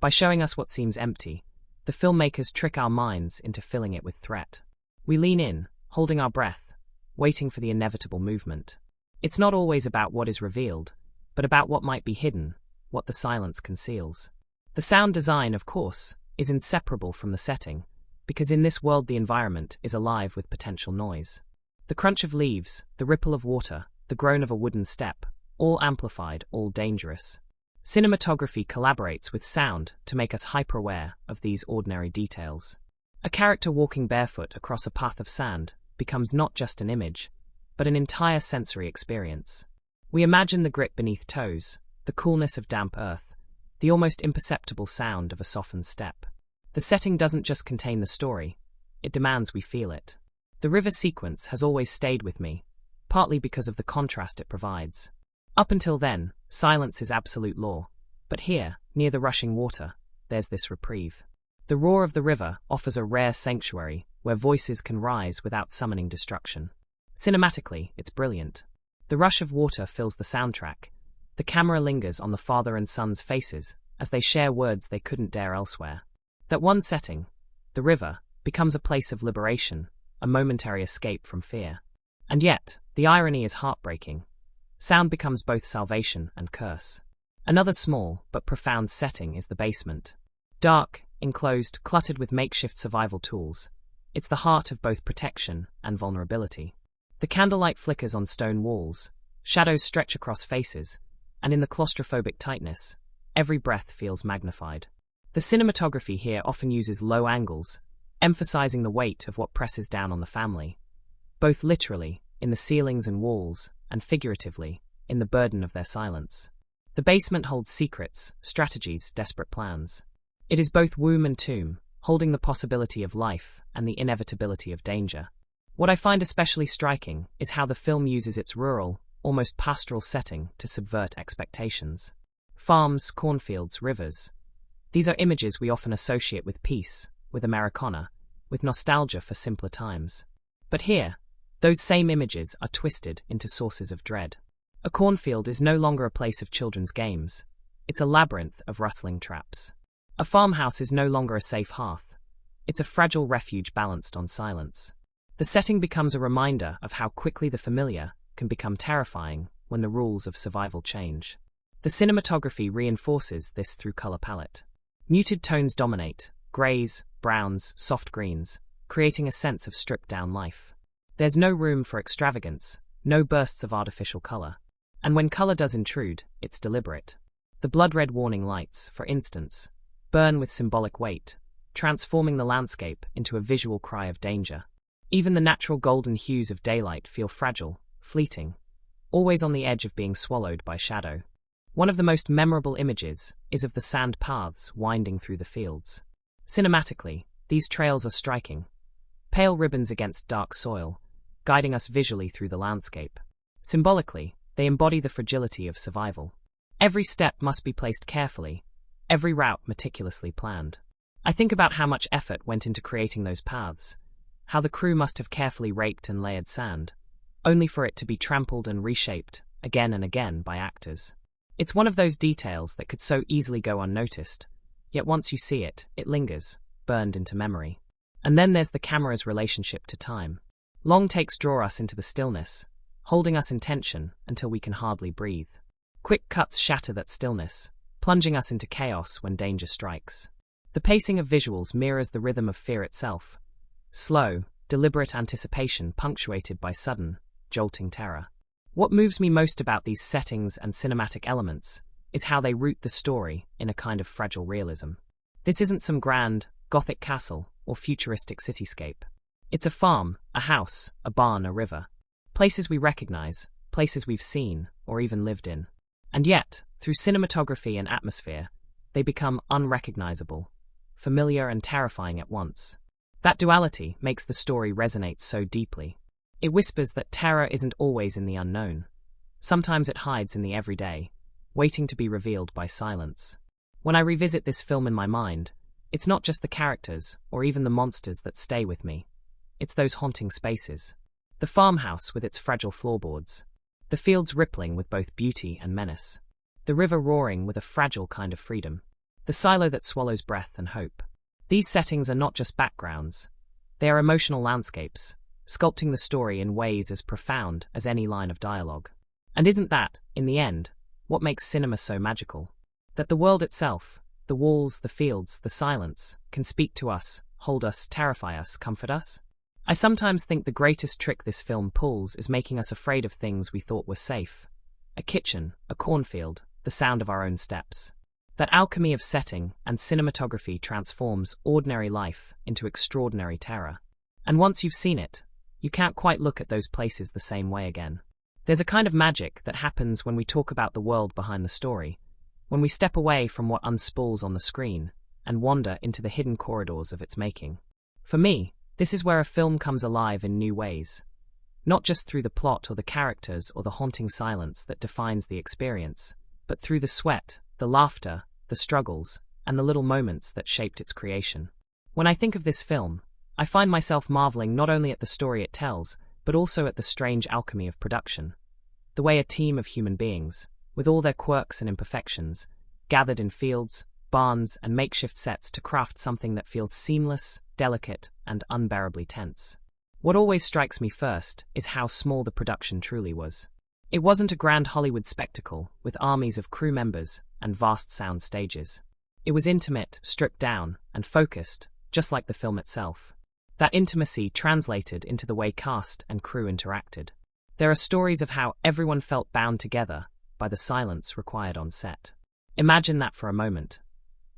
By showing us what seems empty, the filmmakers trick our minds into filling it with threat. We lean in, holding our breath, waiting for the inevitable movement. It's not always about what is revealed, but about what might be hidden, what the silence conceals. The sound design, of course, is inseparable from the setting, because in this world the environment is alive with potential noise. The crunch of leaves, the ripple of water, the groan of a wooden step, all amplified, all dangerous. Cinematography collaborates with sound to make us hyper-aware of these ordinary details. A character walking barefoot across a path of sand becomes not just an image, but an entire sensory experience. We imagine the grit beneath toes, the coolness of damp earth, the almost imperceptible sound of a softened step. The setting doesn't just contain the story, it demands we feel it. The river sequence has always stayed with me, partly because of the contrast it provides. Up until then, silence is absolute law, but here, near the rushing water, there's this reprieve. The roar of the river offers a rare sanctuary where voices can rise without summoning destruction. Cinematically, it's brilliant. The rush of water fills the soundtrack. The camera lingers on the father and son's faces as they share words they couldn't dare elsewhere. That one setting, the river, becomes a place of liberation, a momentary escape from fear. And yet, the irony is heartbreaking. Sound becomes both salvation and curse. Another small but profound setting is the basement. Dark, enclosed, cluttered with makeshift survival tools, it's the heart of both protection and vulnerability. The candlelight flickers on stone walls, shadows stretch across faces, and in the claustrophobic tightness, every breath feels magnified. The cinematography here often uses low angles, emphasizing the weight of what presses down on the family, both literally, in the ceilings and walls, and figuratively, in the burden of their silence. The basement holds secrets, strategies, desperate plans. It is both womb and tomb, holding the possibility of life and the inevitability of danger. What I find especially striking is how the film uses its rural, almost pastoral setting to subvert expectations. Farms, cornfields, rivers. These are images we often associate with peace, with Americana, with nostalgia for simpler times. But here, those same images are twisted into sources of dread. A cornfield is no longer a place of children's games. It's a labyrinth of rustling traps. A farmhouse is no longer a safe hearth. It's a fragile refuge balanced on silence. The setting becomes a reminder of how quickly the familiar can become terrifying when the rules of survival change. The cinematography reinforces this through color palette. Muted tones dominate, grays, browns, soft greens, creating a sense of stripped-down life. There's no room for extravagance, no bursts of artificial color. And when color does intrude, it's deliberate. The blood-red warning lights, for instance, burn with symbolic weight, transforming the landscape into a visual cry of danger. Even the natural golden hues of daylight feel fragile, fleeting, always on the edge of being swallowed by shadow. One of the most memorable images is of the sand paths winding through the fields. Cinematically, these trails are striking, pale ribbons against dark soil, guiding us visually through the landscape. Symbolically, they embody the fragility of survival. Every step must be placed carefully, every route meticulously planned. I think about how much effort went into creating those paths, how the crew must have carefully raked and layered sand, only for it to be trampled and reshaped again and again by actors. It's one of those details that could so easily go unnoticed, yet once you see it, it lingers, burned into memory. And then there's the camera's relationship to time. Long takes draw us into the stillness, holding us in tension until we can hardly breathe. Quick cuts shatter that stillness, plunging us into chaos when danger strikes. The pacing of visuals mirrors the rhythm of fear itself. Slow, deliberate anticipation punctuated by sudden, jolting terror. What moves me most about these settings and cinematic elements is how they root the story in a kind of fragile realism. This isn't some grand, Gothic castle or futuristic cityscape. It's a farm, a house, a barn, a river. Places we recognize, places we've seen or even lived in. And yet, through cinematography and atmosphere, they become unrecognizable, familiar and terrifying at once. That duality makes the story resonate so deeply. It whispers that terror isn't always in the unknown. Sometimes it hides in the everyday, waiting to be revealed by silence. When I revisit this film in my mind, it's not just the characters or even the monsters that stay with me. It's those haunting spaces. The farmhouse with its fragile floorboards. The fields rippling with both beauty and menace. The river roaring with a fragile kind of freedom. The silo that swallows breath and hope. These settings are not just backgrounds. They are emotional landscapes, sculpting the story in ways as profound as any line of dialogue. And isn't that, in the end, what makes cinema so magical? That the world itself, the walls, the fields, the silence, can speak to us, hold us, terrify us, comfort us? I sometimes think the greatest trick this film pulls is making us afraid of things we thought were safe. A kitchen, a cornfield, the sound of our own steps. That alchemy of setting and cinematography transforms ordinary life into extraordinary terror. And once you've seen it, you can't quite look at those places the same way again. There's a kind of magic that happens when we talk about the world behind the story, when we step away from what unspools on the screen and wander into the hidden corridors of its making. For me, this is where a film comes alive in new ways. Not just through the plot or the characters or the haunting silence that defines the experience, but through the sweat, the laughter, the struggles, and the little moments that shaped its creation. When I think of this film, I find myself marveling not only at the story it tells, but also at the strange alchemy of production. The way a team of human beings, with all their quirks and imperfections, gathered in fields, barns, and makeshift sets to craft something that feels seamless, delicate, and unbearably tense. What always strikes me first is how small the production truly was. It wasn't a grand Hollywood spectacle with armies of crew members and vast sound stages. It was intimate, stripped down, and focused, just like the film itself. That intimacy translated into the way cast and crew interacted. There are stories of how everyone felt bound together by the silence required on set. Imagine that for a moment.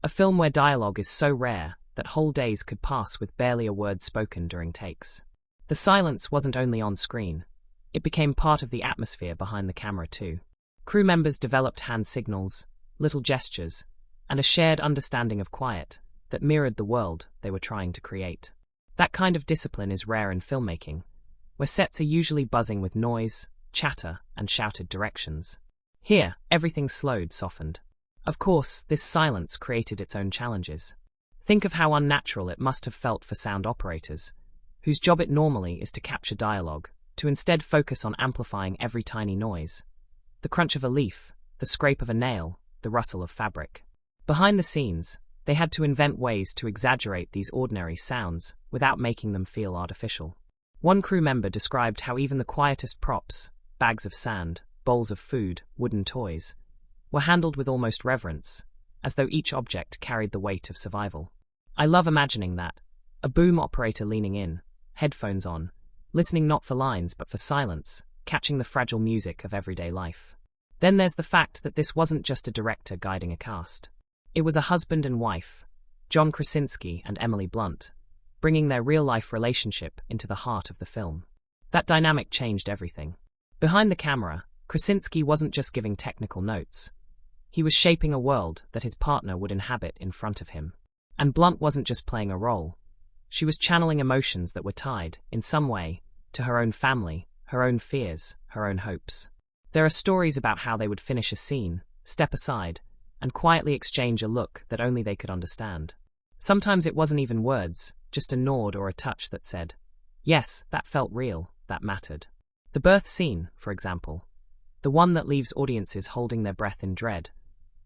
A film where dialogue is so rare that whole days could pass with barely a word spoken during takes. The silence wasn't only on screen. It became part of the atmosphere behind the camera too. Crew members developed hand signals, little gestures, and a shared understanding of quiet that mirrored the world they were trying to create. That kind of discipline is rare in filmmaking, where sets are usually buzzing with noise, chatter, and shouted directions. Here, everything slowed, softened. Of course, this silence created its own challenges. Think of how unnatural it must have felt for sound operators, whose job it normally is to capture dialogue, to instead focus on amplifying every tiny noise. The crunch of a leaf, the scrape of a nail, the rustle of fabric. Behind the scenes, they had to invent ways to exaggerate these ordinary sounds without making them feel artificial. One crew member described how even the quietest props, bags of sand, bowls of food, wooden toys, were handled with almost reverence, as though each object carried the weight of survival. I love imagining that, a boom operator leaning in, headphones on, listening not for lines but for silence, catching the fragile music of everyday life. Then there's the fact that this wasn't just a director guiding a cast. It was a husband and wife, John Krasinski and Emily Blunt, bringing their real-life relationship into the heart of the film. That dynamic changed everything. Behind the camera, Krasinski wasn't just giving technical notes. He was shaping a world that his partner would inhabit in front of him. And Blunt wasn't just playing a role. She was channeling emotions that were tied, in some way, to her own family, her own fears, her own hopes. There are stories about how they would finish a scene, step aside, and quietly exchange a look that only they could understand. Sometimes it wasn't even words, just a nod or a touch that said, "Yes, that felt real, that mattered." The birth scene, for example, the one that leaves audiences holding their breath in dread,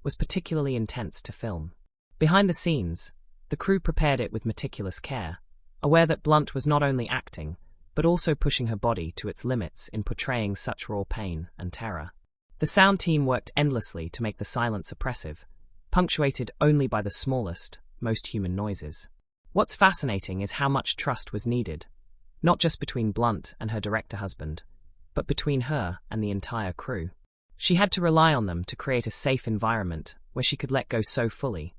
was particularly intense to film. Behind the scenes, the crew prepared it with meticulous care, aware that Blunt was not only acting, but also pushing her body to its limits in portraying such raw pain and terror. The sound team worked endlessly to make the silence oppressive, punctuated only by the smallest, most human noises. What's fascinating is how much trust was needed, not just between Blunt and her director husband, but between her and the entire crew. She had to rely on them to create a safe environment where she could let go so fully,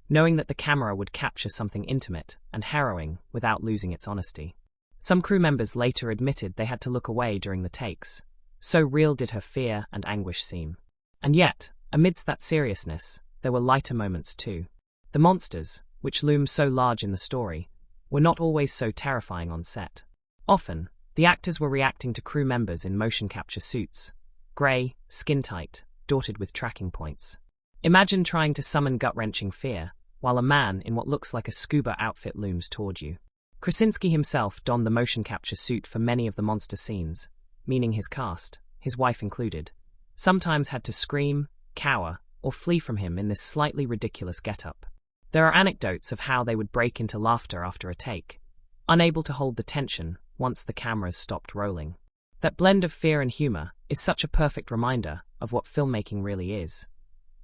knowing that the camera would capture something intimate and harrowing without losing its honesty. Some crew members later admitted they had to look away during the takes, so real did her fear and anguish seem. And yet, amidst that seriousness, there were lighter moments too. The monsters, which loomed so large in the story, were not always so terrifying on set. Often, the actors were reacting to crew members in motion capture suits, grey, skin-tight, dotted with tracking points. Imagine trying to summon gut-wrenching fear, while a man in what looks like a scuba outfit looms toward you. Krasinski himself donned the motion capture suit for many of the monster scenes, meaning his cast, his wife included, sometimes had to scream, cower, or flee from him in this slightly ridiculous getup. There are anecdotes of how they would break into laughter after a take, unable to hold the tension once the cameras stopped rolling. That blend of fear and humor is such a perfect reminder of what filmmaking really is.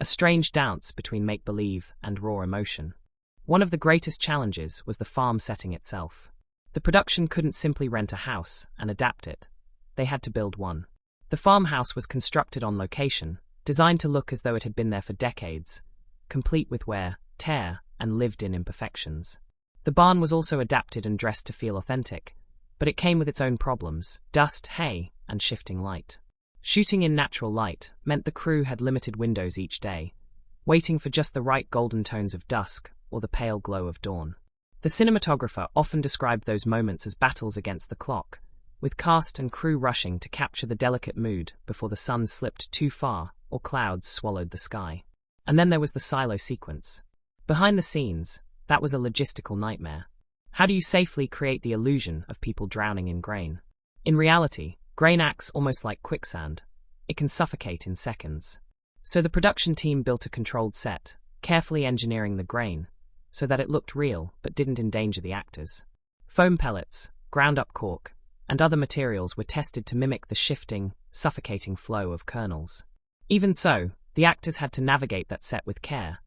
A strange dance between make-believe and raw emotion. One of the greatest challenges was the farm setting itself. The production couldn't simply rent a house and adapt it. They had to build one. The farmhouse was constructed on location, designed to look as though it had been there for decades, complete with wear, tear, and lived-in imperfections. The barn was also adapted and dressed to feel authentic, but it came with its own problems: dust, hay, and shifting light. Shooting in natural light meant the crew had limited windows each day, waiting for just the right golden tones of dusk or the pale glow of dawn. The cinematographer often described those moments as battles against the clock, with cast and crew rushing to capture the delicate mood before the sun slipped too far or clouds swallowed the sky. And then there was the silo sequence. Behind the scenes, that was a logistical nightmare. How do you safely create the illusion of people drowning in grain? In reality, grain acts almost like quicksand. It can suffocate in seconds. So the production team built a controlled set, carefully engineering the grain, so that it looked real but didn't endanger the actors. Foam pellets, ground-up cork, and other materials were tested to mimic the shifting, suffocating flow of kernels. Even so, the actors had to navigate that set with care,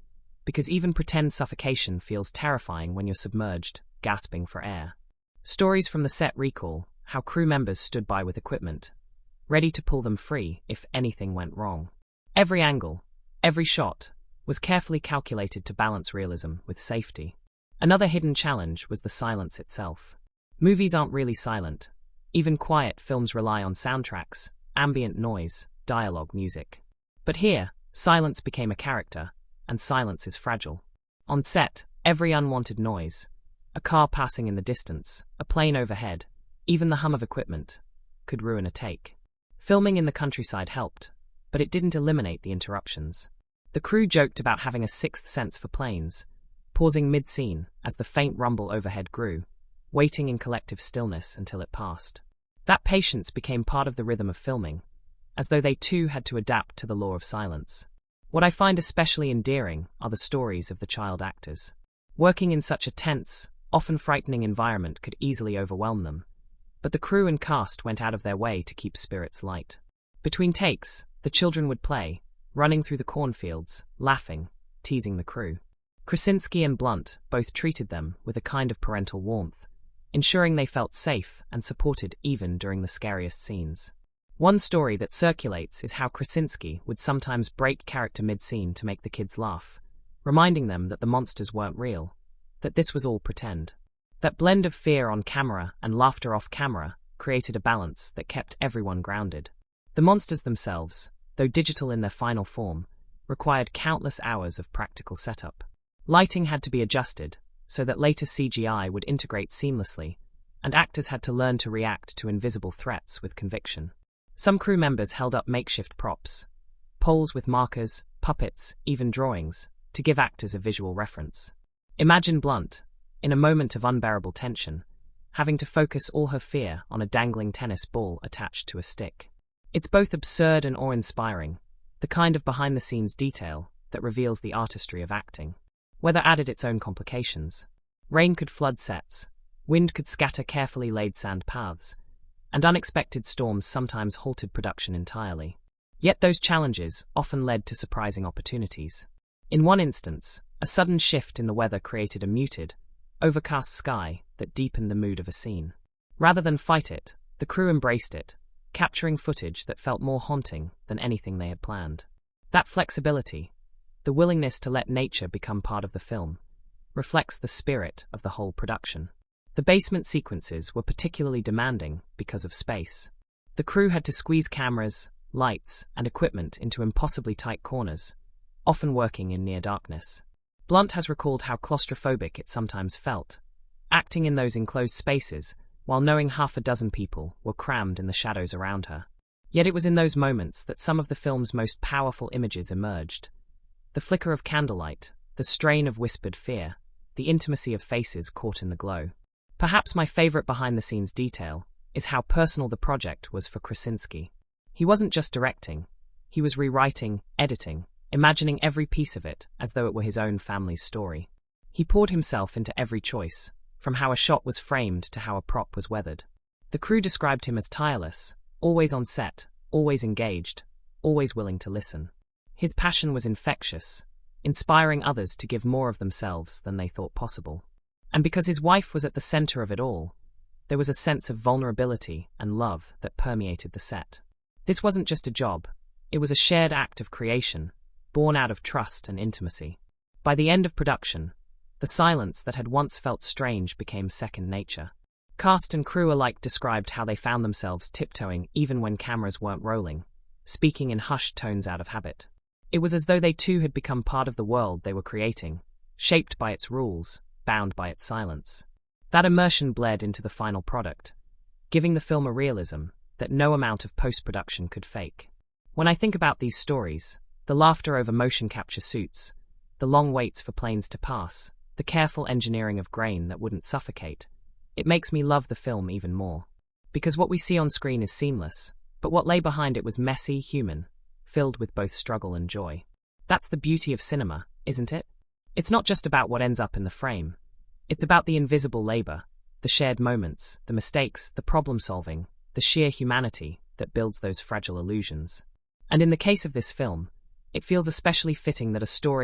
because even pretend suffocation feels terrifying when you're submerged, gasping for air. Stories from the set recall how crew members stood by with equipment, ready to pull them free if anything went wrong. Every angle, every shot, was carefully calculated to balance realism with safety. Another hidden challenge was the silence itself. Movies aren't really silent. Even quiet films rely on soundtracks, ambient noise, dialogue, music. But here, silence became a character, and silence is fragile. On set, every unwanted noise, a car passing in the distance, a plane overhead, even the hum of equipment, could ruin a take. Filming in the countryside helped, but it didn't eliminate the interruptions. The crew joked about having a sixth sense for planes, pausing mid-scene as the faint rumble overhead grew, waiting in collective stillness until it passed. That patience became part of the rhythm of filming, as though they too had to adapt to the law of silence. What I find especially endearing are the stories of the child actors. Working in such a tense, often frightening environment could easily overwhelm them, but the crew and cast went out of their way to keep spirits light. Between takes, the children would play, running through the cornfields, laughing, teasing the crew. Krasinski and Blunt both treated them with a kind of parental warmth, ensuring they felt safe and supported even during the scariest scenes. One story that circulates is how Krasinski would sometimes break character mid-scene to make the kids laugh, reminding them that the monsters weren't real, that this was all pretend. That blend of fear on camera and laughter off camera created a balance that kept everyone grounded. The monsters themselves, though digital in their final form, required countless hours of practical setup. Lighting had to be adjusted so that later CGI would integrate seamlessly, and actors had to learn to react to invisible threats with conviction. Some crew members held up makeshift props, poles with markers, puppets, even drawings, to give actors a visual reference. Imagine Blunt, in a moment of unbearable tension, having to focus all her fear on a dangling tennis ball attached to a stick. It's both absurd and awe-inspiring, the kind of behind-the-scenes detail that reveals the artistry of acting. Weather added its own complications. Rain could flood sets, wind could scatter carefully laid sand paths, and unexpected storms sometimes halted production entirely. Yet those challenges often led to surprising opportunities. In one instance, a sudden shift in the weather created a muted, overcast sky that deepened the mood of a scene. Rather than fight it, the crew embraced it, capturing footage that felt more haunting than anything they had planned. That flexibility, the willingness to let nature become part of the film, reflects the spirit of the whole production. The basement sequences were particularly demanding because of space. The crew had to squeeze cameras, lights, and equipment into impossibly tight corners, often working in near darkness. Blunt has recalled how claustrophobic it sometimes felt, acting in those enclosed spaces while knowing half a dozen people were crammed in the shadows around her. Yet it was in those moments that some of the film's most powerful images emerged. The flicker of candlelight, the strain of whispered fear, the intimacy of faces caught in the glow. Perhaps my favorite behind-the-scenes detail is how personal the project was for Krasinski. He wasn't just directing, he was rewriting, editing, imagining every piece of it as though it were his own family's story. He poured himself into every choice, from how a shot was framed to how a prop was weathered. The crew described him as tireless, always on set, always engaged, always willing to listen. His passion was infectious, inspiring others to give more of themselves than they thought possible. And because his wife was at the center of it all, there was a sense of vulnerability and love that permeated the set. This wasn't just a job, it was a shared act of creation, born out of trust and intimacy. By the end of production, the silence that had once felt strange became second nature. Cast and crew alike described how they found themselves tiptoeing even when cameras weren't rolling, speaking in hushed tones out of habit. It was as though they too had become part of the world they were creating, shaped by its rules, bound by its silence. That immersion bled into the final product, giving the film a realism that no amount of post-production could fake. When I think about these stories, the laughter over motion capture suits, the long waits for planes to pass, the careful engineering of grain that wouldn't suffocate, it makes me love the film even more. Because what we see on screen is seamless, but what lay behind it was messy, human, filled with both struggle and joy. That's the beauty of cinema, isn't it? It's not just about what ends up in the frame. It's about the invisible labor, the shared moments, the mistakes, the problem-solving, the sheer humanity that builds those fragile illusions. And in the case of this film, it feels especially fitting that a story